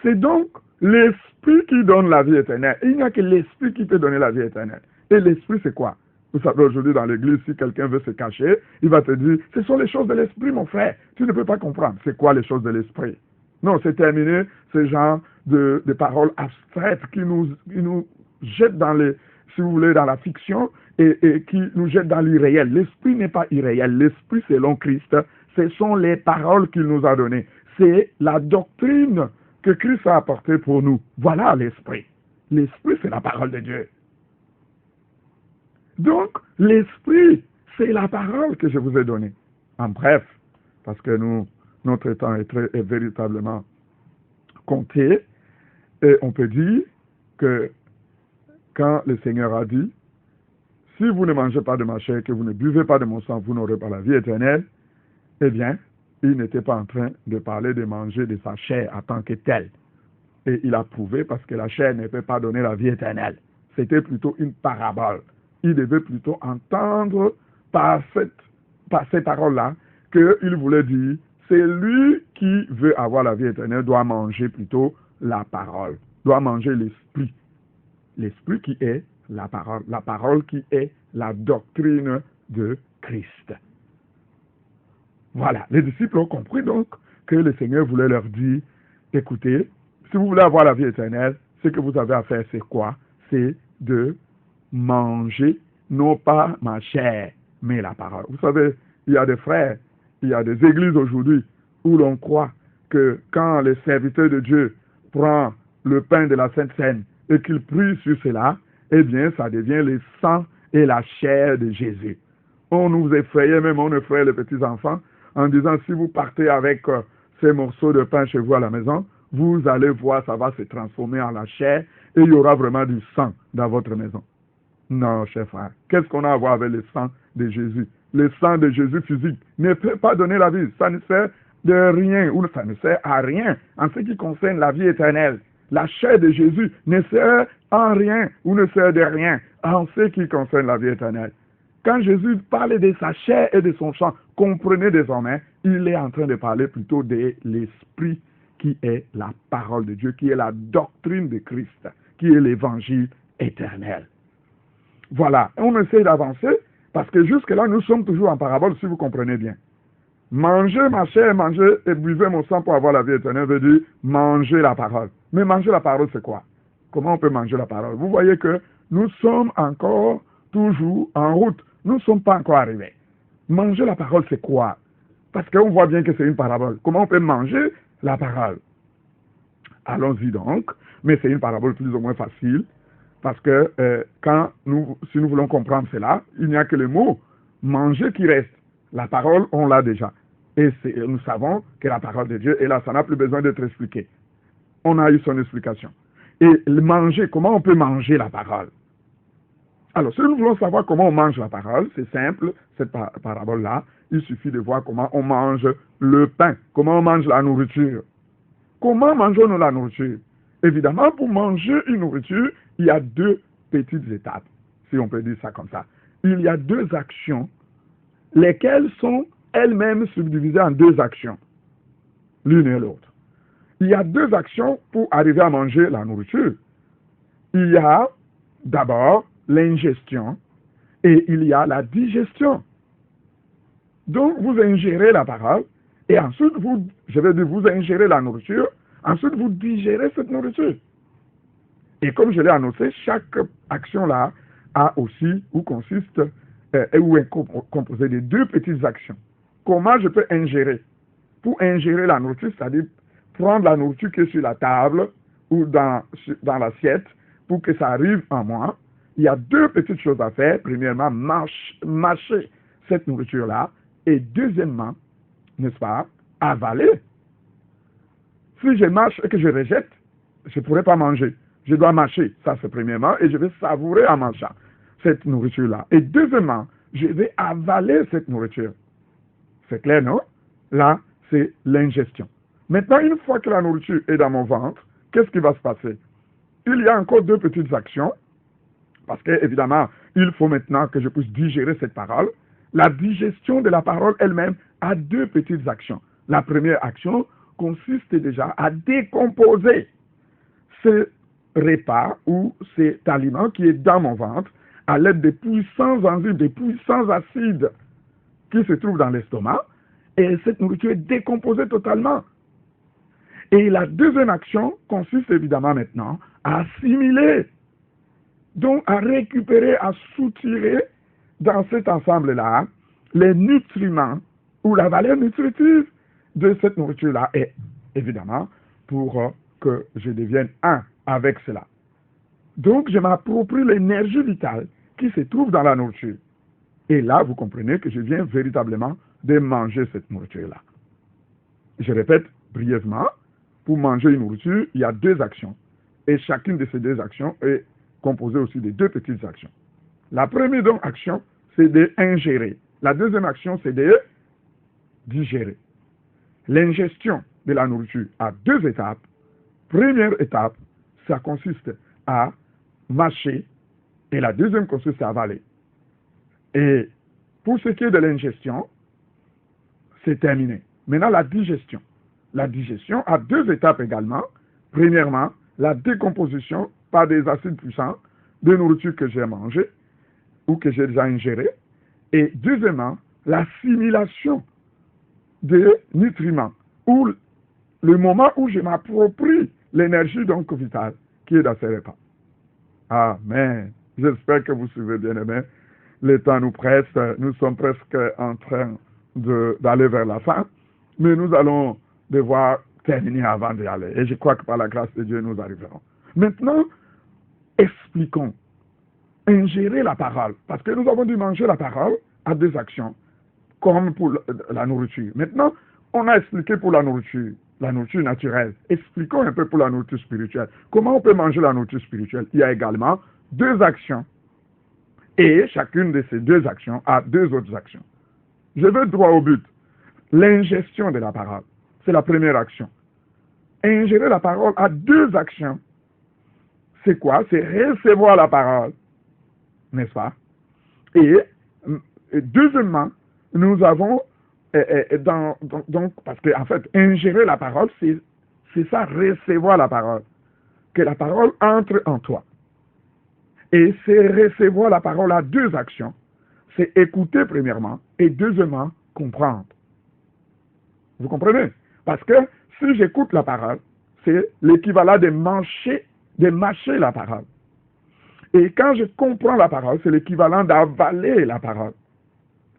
C: C'est donc l'esprit qui donne la vie éternelle. Il n'y a que l'esprit qui peut donner la vie éternelle. Et l'esprit, c'est quoi? Vous savez, aujourd'hui dans l'église, si quelqu'un veut se cacher, il va te dire, ce sont les choses de l'esprit, mon frère. Tu ne peux pas comprendre. C'est quoi les choses de l'esprit? Non, c'est terminé, ce genre de paroles abstraites qui nous jettent dans les, si vous voulez, dans la fiction et qui nous jettent dans l'irréel. L'esprit n'est pas irréel. L'esprit, selon Christ, ce sont les paroles qu'il nous a données. C'est la doctrine que Christ a apportée pour nous. Voilà l'esprit. L'esprit, c'est la parole de Dieu. Donc, l'esprit, c'est la parole que je vous ai donnée. En bref, parce que notre temps est véritablement compté, et on peut dire que quand le Seigneur a dit, si vous ne mangez pas de ma chair, que vous ne buvez pas de mon sang, vous n'aurez pas la vie éternelle, eh bien, il n'était pas en train de parler de manger de sa chair en tant que telle. Et il a prouvé parce que la chair ne peut pas donner la vie éternelle. C'était plutôt une parabole. Il devait plutôt entendre par ces paroles-là qu'il voulait dire, c'est lui qui veut avoir la vie éternelle, doit manger plutôt la parole, doit manger l'esprit. L'esprit qui est la parole qui est la doctrine de Christ. Voilà, les disciples ont compris donc que le Seigneur voulait leur dire, écoutez, si vous voulez avoir la vie éternelle, ce que vous avez à faire, c'est quoi? C'est de manger, non pas ma chair, mais la parole. Vous savez, il y a des frères, il y a des églises aujourd'hui où l'on croit que quand le serviteur de Dieu prend le pain de la Sainte Seine et qu'il prie sur cela, eh bien, ça devient le sang et la chair de Jésus. On nous effrayait, même on effrayait les petits-enfants, en disant, si vous partez avec ces morceaux de pain chez vous à la maison, vous allez voir, ça va se transformer en la chair et il y aura vraiment du sang dans votre maison. Non, cher frère, qu'est-ce qu'on a à voir avec le sang de Jésus? Le sang de Jésus physique ne peut pas donner la vie. Ça ne sert de rien, ou ça ne sert à rien en ce qui concerne la vie éternelle. La chair de Jésus ne sert en rien ou ne sert de rien en ce qui concerne la vie éternelle. Quand Jésus parlait de sa chair et de son sang, comprenez désormais, il est en train de parler plutôt de l'esprit qui est la parole de Dieu, qui est la doctrine de Christ, qui est l'évangile éternel. Voilà, on essaie d'avancer parce que jusque-là, nous sommes toujours en parabole, si vous comprenez bien. Manger ma chair, manger et buvez mon sang pour avoir la vie éternelle veut dire manger la parole. Mais manger la parole, c'est quoi? Comment on peut manger la parole? Vous voyez que nous sommes encore toujours en route. Nous ne sommes pas encore arrivés. Manger la parole, c'est quoi? Parce qu'on voit bien que c'est une parabole. Comment on peut manger la parole? Allons-y donc. Mais c'est une parabole plus ou moins facile. Parce que si nous voulons comprendre cela, il n'y a que le mot manger qui reste. La parole, on l'a déjà. Et nous savons que la parole de Dieu est là. Ça n'a plus besoin d'être expliqué. On a eu son explication. Et le manger, comment on peut manger la parole? Alors, si nous voulons savoir comment on mange la parole, c'est simple, cette parabole-là, il suffit de voir comment on mange le pain, comment on mange la nourriture. Comment mangeons-nous la nourriture? Évidemment, pour manger une nourriture, il y a deux petites étapes, si on peut dire ça comme ça. Il y a deux actions, lesquelles sont elles-mêmes subdivisées en deux actions, l'une et l'autre. Il y a deux actions pour arriver à manger la nourriture. Il y a d'abord l'ingestion et il y a la digestion. Donc, vous ingérez la parole et ensuite, vous ingérez la nourriture, ensuite, vous digérez cette nourriture. Et comme je l'ai annoncé, chaque action-là a aussi, ou consiste, ou est composée de deux petites actions. Comment je peux ingérer? Pour ingérer la nourriture, c'est-à-dire prendre la nourriture qui est sur la table ou dans l'assiette pour que ça arrive en moi, il y a deux petites choses à faire. Premièrement, mâcher cette nourriture-là. Et deuxièmement, n'est-ce pas, avaler. Si je mâche et que je rejette, je ne pourrai pas manger. Je dois mâcher, ça c'est premièrement, et je vais savourer en mangeant cette nourriture-là. Et deuxièmement, je vais avaler cette nourriture. C'est clair, non? Là, c'est l'ingestion. Maintenant, une fois que la nourriture est dans mon ventre, qu'est-ce qui va se passer? Il y a encore deux petites actions, parce que, évidemment, il faut maintenant que je puisse digérer cette parole. La digestion de la parole elle-même a deux petites actions. La première action consiste déjà à décomposer ce repas ou cet aliment qui est dans mon ventre, à l'aide des puissants enzymes, des puissants acides qui se trouvent dans l'estomac, et cette nourriture est décomposée totalement. Et la deuxième action consiste évidemment maintenant à assimiler, donc à récupérer, à soutirer dans cet ensemble-là les nutriments ou la valeur nutritive de cette nourriture-là, et évidemment pour que je devienne un avec cela. Donc je m'approprie l'énergie vitale qui se trouve dans la nourriture. Et là, vous comprenez que je viens véritablement de manger cette nourriture-là. Je répète brièvement, pour manger une nourriture, il y a deux actions. Et chacune de ces deux actions est composée aussi de deux petites actions. La première donc, action, c'est d'ingérer. La deuxième action, c'est de digérer. L'ingestion de la nourriture a deux étapes. Première étape, ça consiste à mâcher, et la deuxième consiste à avaler. Et pour ce qui est de l'ingestion, c'est terminé. Maintenant, la digestion. La digestion a deux étapes également. Premièrement, la décomposition par des acides puissants de nourriture que j'ai mangée ou que j'ai déjà ingérée. Et deuxièmement, l'assimilation des nutriments, ou le moment où je m'approprie l'énergie donc vitale qui est dans ces repas. Amen. J'espère que vous suivez bien aimé. Le temps nous presse, nous sommes presque en train d'aller vers la fin, mais nous allons devoir terminer avant d'y aller. Et je crois que par la grâce de Dieu, nous arriverons. Maintenant, expliquons. Ingérer la parole, parce que nous avons dû manger la parole à deux actions, comme pour la nourriture. Maintenant, on a expliqué pour la nourriture naturelle. Expliquons un peu pour la nourriture spirituelle. Comment on peut manger la nourriture spirituelle? Il y a également deux actions. Et chacune de ces deux actions a deux autres actions. Je vais droit au but. L'ingestion de la parole, c'est la première action. Ingérer la parole a deux actions. C'est quoi? C'est recevoir la parole, n'est-ce pas? Et deuxièmement, nous avons, donc, parce que en fait, ingérer la parole, c'est ça, recevoir la parole. Que la parole entre en toi. Et c'est recevoir la parole à deux actions. C'est écouter premièrement et deuxièmement, comprendre. Vous comprenez? Parce que si j'écoute la parole, c'est l'équivalent de mâcher la parole. Et quand je comprends la parole, c'est l'équivalent d'avaler la parole.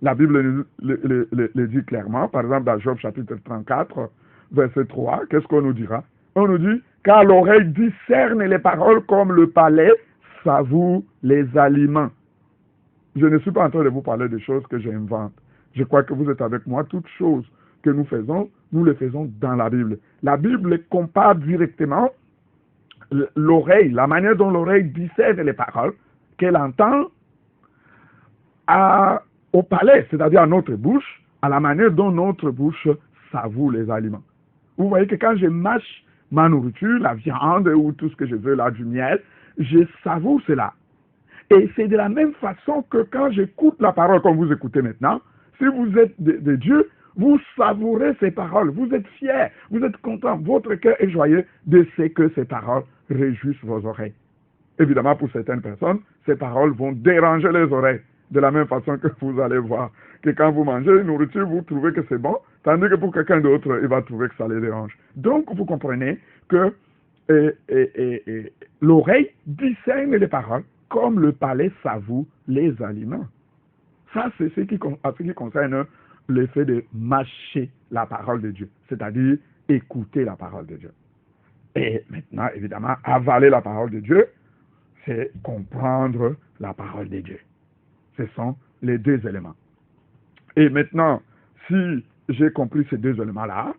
C: La Bible le dit clairement, par exemple dans Job chapitre 34, verset 3, qu'est-ce qu'on nous dira? On nous dit, car l'oreille discerne les paroles comme le palais savoure les aliments. Je ne suis pas en train de vous parler de choses que j'invente. Je crois que vous êtes avec moi. Toutes choses que nous faisons, nous les faisons dans la Bible. La Bible compare directement l'oreille, la manière dont l'oreille discerne les paroles qu'elle entend au palais, c'est-à-dire à notre bouche, à la manière dont notre bouche savoure les aliments. Vous voyez que quand je mâche ma nourriture, la viande ou tout ce que je veux, là, du miel, je savoure cela. Et c'est de la même façon que quand j'écoute la parole, comme vous écoutez maintenant, si vous êtes de Dieu, vous savourez ces paroles, vous êtes fiers, vous êtes contents, votre cœur est joyeux de ce que ces paroles réjouissent vos oreilles. Évidemment, pour certaines personnes, ces paroles vont déranger les oreilles, de la même façon que vous allez voir que quand vous mangez une nourriture, vous trouvez que c'est bon, tandis que pour quelqu'un d'autre, il va trouver que ça les dérange. Donc, vous comprenez que l'oreille discerne les paroles comme le palais savoure les aliments. Ça, c'est ce qui concerne le fait de mâcher la parole de Dieu, c'est-à-dire écouter la parole de Dieu. Et maintenant, évidemment, avaler la parole de Dieu, c'est comprendre la parole de Dieu. Ce sont les deux éléments. Et maintenant, si j'ai compris ces deux éléments-là,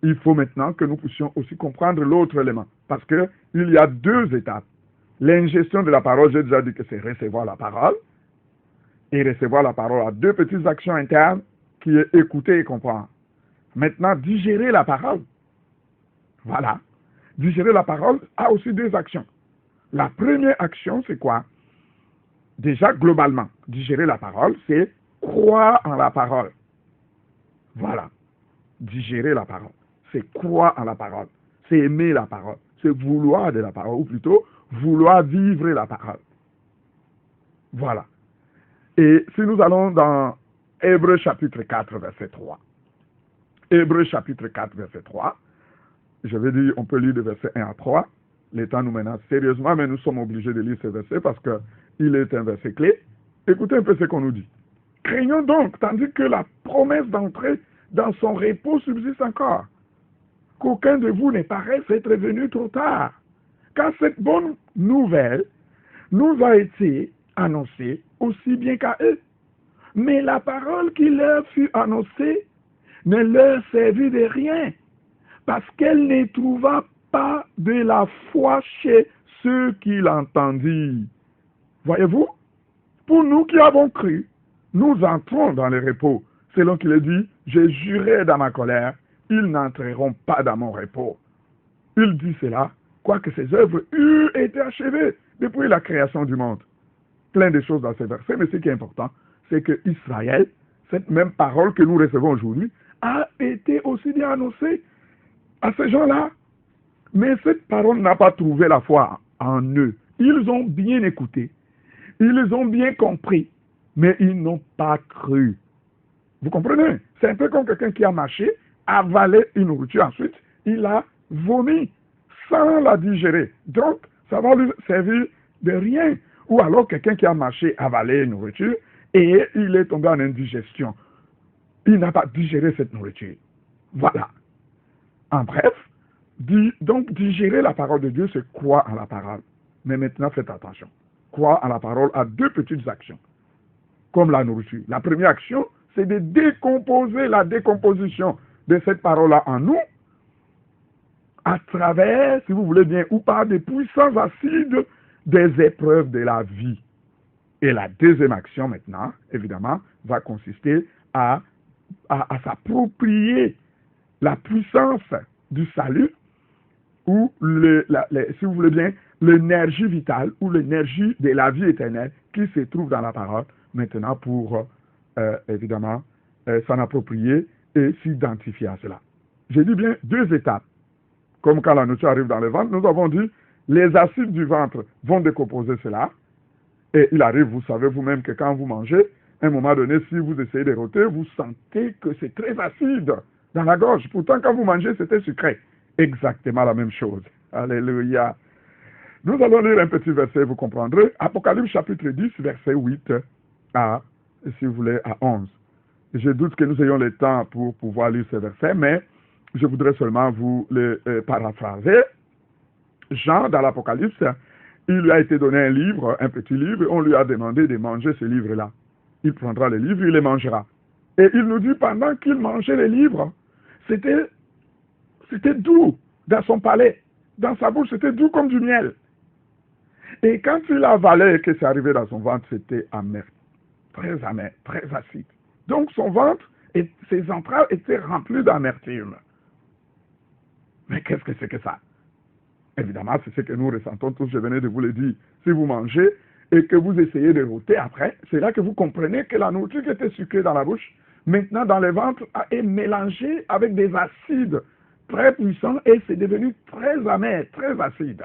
C: il faut maintenant que nous puissions aussi comprendre l'autre élément. Parce qu'il y a deux étapes. L'ingestion de la parole, j'ai déjà dit que c'est recevoir la parole. Et recevoir la parole a deux petites actions internes qui est écouter et comprendre. Maintenant, digérer la parole. Voilà. Digérer la parole a aussi deux actions. La première action, c'est quoi? Déjà, globalement, digérer la parole, c'est croire en la parole. Voilà. Digérer la parole, c'est croire en la parole. C'est aimer la parole. C'est vouloir de la parole, ou plutôt, vouloir vivre la parole. Voilà. Et si nous allons dans Hébreux chapitre 4, verset 3. Hébreux chapitre 4, verset 3. Je vais dire, on peut lire de verset 1 à 3. Le temps nous menace sérieusement, mais nous sommes obligés de lire ce verset parce qu'il est un verset clé. Écoutez un peu ce qu'on nous dit. Craignons donc, tandis que la promesse d'entrer dans son repos subsiste encore, qu'aucun de vous ne paraisse être venu trop tard. Car cette bonne nouvelle nous a été annoncée aussi bien qu'à eux. Mais la parole qui leur fut annoncée ne leur servit de rien, parce qu'elle ne trouva pas de la foi chez ceux qui l'entendirent. Voyez-vous, pour nous qui avons cru, nous entrons dans le repos, selon qu'il est dit, j'ai juré dans ma colère, ils n'entreront pas dans mon repos. Il dit cela, quoique ses œuvres eurent été achevées depuis la création du monde. Plein de choses dans ces versets, mais ce qui est important, c'est que Israël, cette même parole que nous recevons aujourd'hui, a été aussi bien annoncée à ces gens-là. Mais cette parole n'a pas trouvé la foi en eux. Ils ont bien écouté, ils ont bien compris, mais ils n'ont pas cru. Vous comprenez? C'est un peu comme quelqu'un qui a marché, avalé une nourriture, ensuite il a vomi sans la digérer. Donc, ça va lui servir de rien. Ou alors quelqu'un qui a marché, avalé une nourriture, et il est tombé en indigestion. Il n'a pas digéré cette nourriture. Voilà. En bref, donc digérer la parole de Dieu, c'est croire en la parole. Mais maintenant, faites attention. Croire en la parole a deux petites actions, comme la nourriture. La première action, c'est de décomposer la décomposition de cette parole-là en nous, à travers, si vous voulez bien, ou par des puissants acides des épreuves de la vie. Et la deuxième action maintenant, évidemment, va consister à s'approprier la puissance du salut ou, si vous voulez bien, l'énergie vitale ou l'énergie de la vie éternelle qui se trouve dans la parole maintenant pour, évidemment, s'en approprier et s'identifier à cela. J'ai dit bien deux étapes. Comme quand la nourriture arrive dans le ventre, nous avons dit les acides du ventre vont décomposer cela. Et il arrive, vous savez vous-même que quand vous mangez, à un moment donné, si vous essayez de rôter, vous sentez que c'est très acide dans la gorge. Pourtant, quand vous mangez, c'était sucré. Exactement la même chose. Alléluia. Nous allons lire un petit verset, vous comprendrez. Apocalypse chapitre 10, verset 8 à, si vous voulez, à 11. Je doute que nous ayons le temps pour pouvoir lire ce verset, mais je voudrais seulement vous le paraphraser. Jean, dans l'Apocalypse, il lui a été donné un livre, un petit livre, et on lui a demandé de manger ce livre-là. Il prendra le livre, il les mangera. Et il nous dit, pendant qu'il mangeait les livres, c'était doux dans son palais. Dans sa bouche, c'était doux comme du miel. Et quand il avalait et que c'est arrivé dans son ventre, c'était amer, très acide. Donc son ventre et ses entrailles étaient remplies d'amertume. Mais qu'est-ce que c'est que ça? Évidemment, c'est ce que nous ressentons tous, je venais de vous le dire. Si vous mangez et que vous essayez de rôter après, c'est là que vous comprenez que la nourriture qui était sucrée dans la bouche, maintenant dans le ventre, est mélangée avec des acides très puissants et c'est devenu très amer, très acide.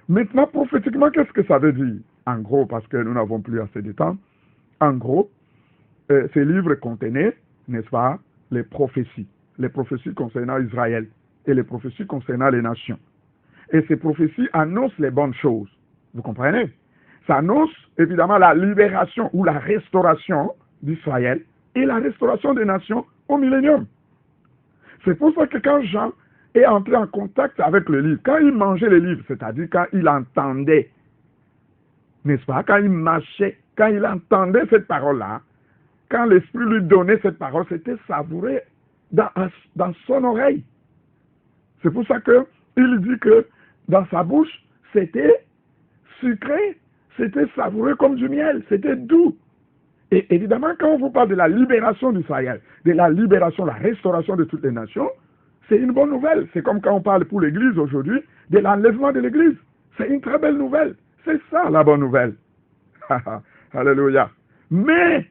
C: Maintenant, prophétiquement, qu'est-ce que ça veut dire? En gros, parce que nous n'avons plus assez de temps, en gros, ces livres contenaient, n'est-ce pas, les prophéties concernant Israël et les prophéties concernant les nations. Et ces prophéties annoncent les bonnes choses. Vous comprenez? Ça annonce évidemment la libération ou la restauration d'Israël et la restauration des nations au millénium. C'est pour ça que quand Jean est entré en contact avec le livre, quand il mangeait le livre, c'est-à-dire quand il entendait, n'est-ce pas, quand il marchait, quand il entendait cette parole-là, quand l'Esprit lui donnait cette parole, c'était savouré dans son oreille. C'est pour ça qu'il dit que dans sa bouche, c'était sucré, c'était savoureux comme du miel, c'était doux. Et évidemment, quand on vous parle de la libération d'Israël, de la libération, la restauration de toutes les nations, c'est une bonne nouvelle. C'est comme quand on parle pour l'Église aujourd'hui, de l'enlèvement de l'Église. C'est une très belle nouvelle. C'est ça la bonne nouvelle. Alléluia. Mais,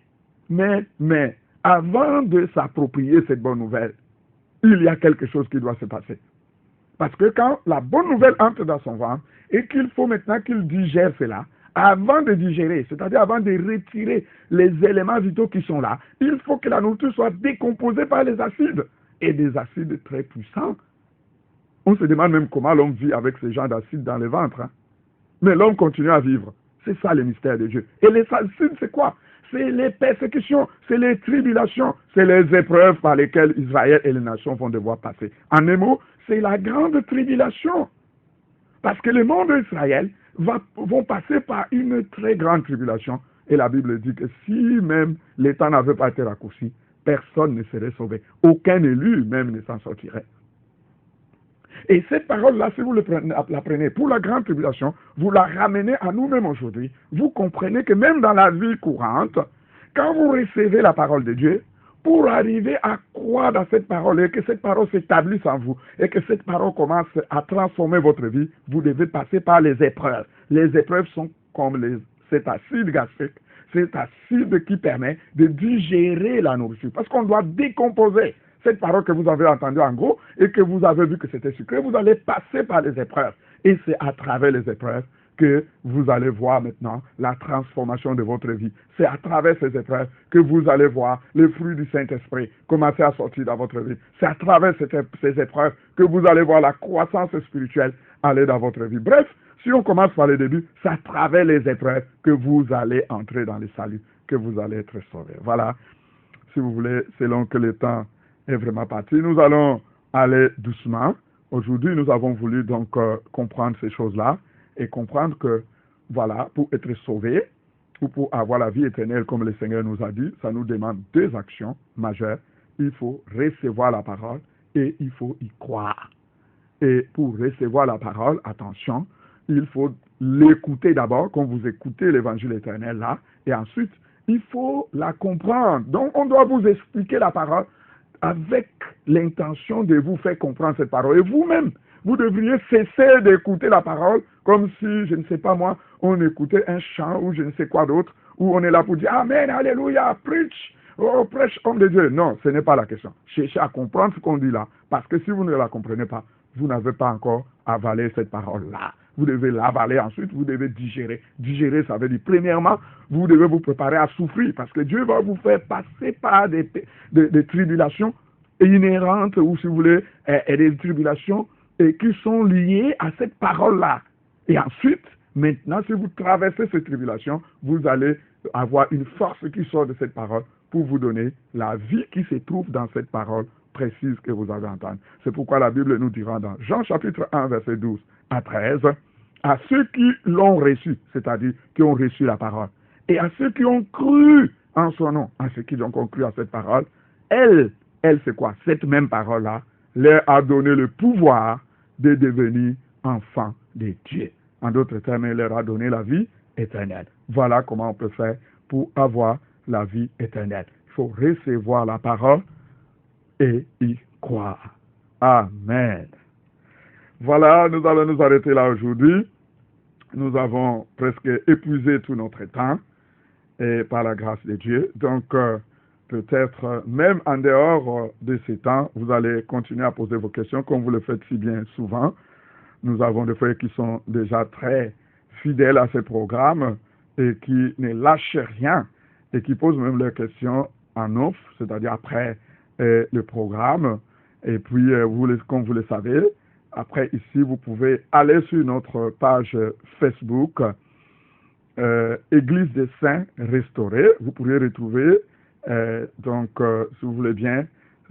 C: avant de s'approprier cette bonne nouvelle, il y a quelque chose qui doit se passer. Parce que quand la bonne nouvelle entre dans son ventre et qu'il faut maintenant qu'il digère cela, avant de digérer, c'est-à-dire avant de retirer les éléments vitaux qui sont là, il faut que la nourriture soit décomposée par les acides, et des acides très puissants. On se demande même comment l'homme vit avec ces genres d'acides dans le ventre. Hein. Mais l'homme continue à vivre. C'est ça le mystère de Dieu. Et les acides, c'est quoi? C'est les persécutions, c'est les tribulations, c'est les épreuves par lesquelles Israël et les nations vont devoir passer. En un mot, c'est la grande tribulation. Parce que le monde d'Israël vont passer par une très grande tribulation. Et la Bible dit que si même les temps n'avaient pas été raccourcis, personne ne serait sauvé. Aucun élu même ne s'en sortirait. Et cette parole-là, si vous la prenez pour la grande tribulation, vous la ramenez à nous-mêmes aujourd'hui, vous comprenez que même dans la vie courante, quand vous recevez la parole de Dieu, pour arriver à croire dans cette parole et que cette parole s'établisse en vous et que cette parole commence à transformer votre vie, vous devez passer par les épreuves. Les épreuves sont comme cet acide gastrique, cet acide qui permet de digérer la nourriture. Parce qu'on doit décomposer cette parole que vous avez entendue en gros et que vous avez vu que c'était sucré, vous allez passer par les épreuves. Et c'est à travers les épreuves que vous allez voir maintenant la transformation de votre vie. C'est à travers ces épreuves que vous allez voir les fruits du Saint-Esprit commencer à sortir dans votre vie. C'est à travers ces épreuves que vous allez voir la croissance spirituelle aller dans votre vie. Bref, si on commence par le début, c'est à travers les épreuves que vous allez entrer dans le salut, que vous allez être sauvé. Voilà, si vous voulez, selon que le temps est vraiment parti. Nous allons aller doucement. Aujourd'hui, nous avons voulu donc comprendre ces choses-là et comprendre que, voilà, pour être sauvé ou pour avoir la vie éternelle, comme le Seigneur nous a dit, ça nous demande deux actions majeures. Il faut recevoir la parole et il faut y croire. Et pour recevoir la parole, attention, il faut l'écouter d'abord, comme vous écoutez l'évangile éternel là, et ensuite, il faut la comprendre. Donc, on doit vous expliquer la parole avec l'intention de vous faire comprendre cette parole. Et vous-même, vous devriez cesser d'écouter la parole comme si, je ne sais pas moi, on écoutait un chant ou je ne sais quoi d'autre, où on est là pour dire « Amen, Alléluia, preach, oh, prêche, homme de Dieu ». Non, ce n'est pas la question. Cherchez à comprendre ce qu'on dit là, parce que si vous ne la comprenez pas, vous n'avez pas encore avalé cette parole-là. Vous devez l'avaler ensuite, vous devez digérer. Digérer, ça veut dire, premièrement, vous devez vous préparer à souffrir, parce que Dieu va vous faire passer par des tribulations inhérentes, ou si vous voulez, des tribulations qui sont liées à cette parole-là. Et ensuite, maintenant, si vous traversez ces tribulations, vous allez avoir une force qui sort de cette parole pour vous donner la vie qui se trouve dans cette parole précise que vous avez entendue. C'est pourquoi la Bible nous dira dans Jean chapitre 1, verset 12 à 13, à ceux qui l'ont reçu, c'est-à-dire qui ont reçu la parole, et à ceux qui ont cru en son nom, à ceux qui ont cru à cette parole, elle c'est quoi? Cette même parole-là leur a donné le pouvoir de devenir enfants de Dieu. En d'autres termes, elle leur a donné la vie éternelle. Voilà comment on peut faire pour avoir la vie éternelle. Il faut recevoir la parole et y croire. Amen. Voilà, nous allons nous arrêter là aujourd'hui. Nous avons presque épuisé tout notre temps et par la grâce de Dieu. Donc, peut-être même en dehors de ces temps, vous allez continuer à poser vos questions comme vous le faites si bien souvent. Nous avons des frères qui sont déjà très fidèles à ces programmes et qui ne lâchent rien et qui posent même leurs questions en off, c'est-à-dire après le programme. Et puis, comme vous le savez, après ici, vous pouvez aller sur notre page Facebook Église des Saints Restaurés. Vous pourrez retrouver, si vous voulez bien,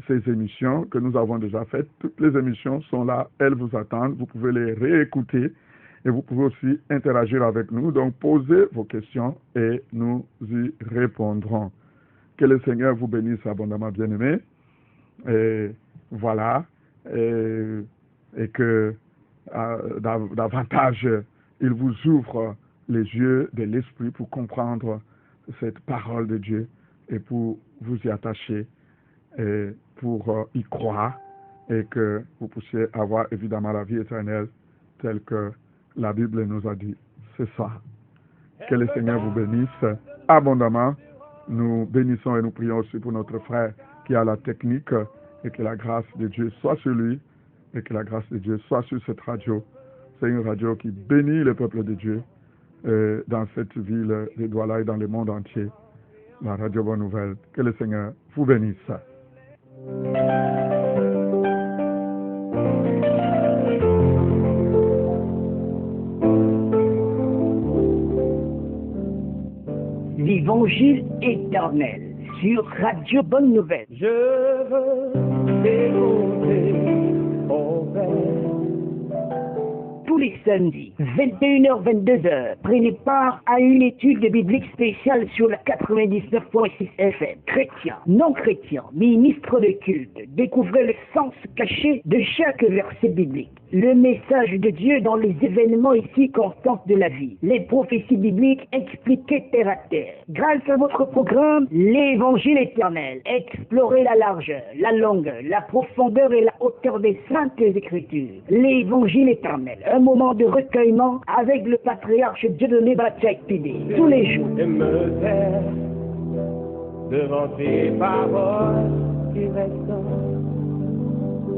C: ces émissions que nous avons déjà faites. Toutes les émissions sont là, elles vous attendent. Vous pouvez les réécouter et vous pouvez aussi interagir avec nous. Donc, posez vos questions et nous y répondrons. Que le Seigneur vous bénisse abondamment, bien-aimés. Et voilà. Et que davantage, il vous ouvre les yeux de l'esprit pour comprendre cette parole de Dieu et pour vous y attacher et pour y croire et que vous puissiez avoir évidemment la vie éternelle telle que la Bible nous a dit. C'est ça. Que le Seigneur vous bénisse abondamment. Nous bénissons et nous prions aussi pour notre frère qui a la technique et que la grâce de Dieu soit sur lui et que la grâce de Dieu soit sur cette radio. C'est une radio qui bénit le peuple de Dieu dans cette ville de Douala et dans le monde entier, la Radio Bonne Nouvelle. Que le Seigneur vous bénisse.
A: L'Évangile éternel sur Radio Bonne Nouvelle.
B: Je veux t'écouter, mon Père.
A: Tous les samedis, 21h-22h, prenez part à une étude biblique spéciale sur la 99.6 FM. Chrétiens, non chrétiens, ministres de culte, découvrez le sens caché de chaque verset biblique. Le message de Dieu dans les événements ici constants de la vie. Les prophéties bibliques expliquées terre à terre. Grâce à votre programme, l'Évangile éternel. Explorez la largeur, la longueur, la profondeur et la hauteur des saintes écritures. L'Évangile éternel. Un moment de recueillement avec le patriarche Dieudonné Batchak-Pidé. Tous les jours.
B: Et me taire devant tes paroles qui restent.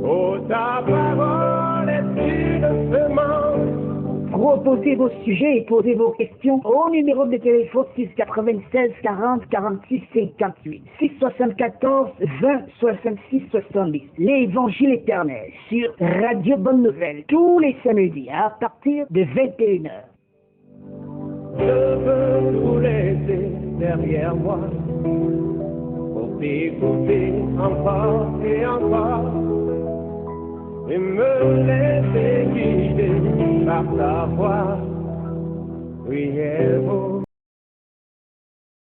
B: Oh, ta parole est une semence.
A: Proposez vos sujets et posez vos questions au numéro de téléphone 696 40 46 58 674 20 66 70. L'Évangile éternel sur Radio Bonne Nouvelle tous les samedis à partir de 21h.
B: Je veux tout laisser derrière moi pour t'écouter encore et encore et me laisser guider par ta voix. Oui, elle vaut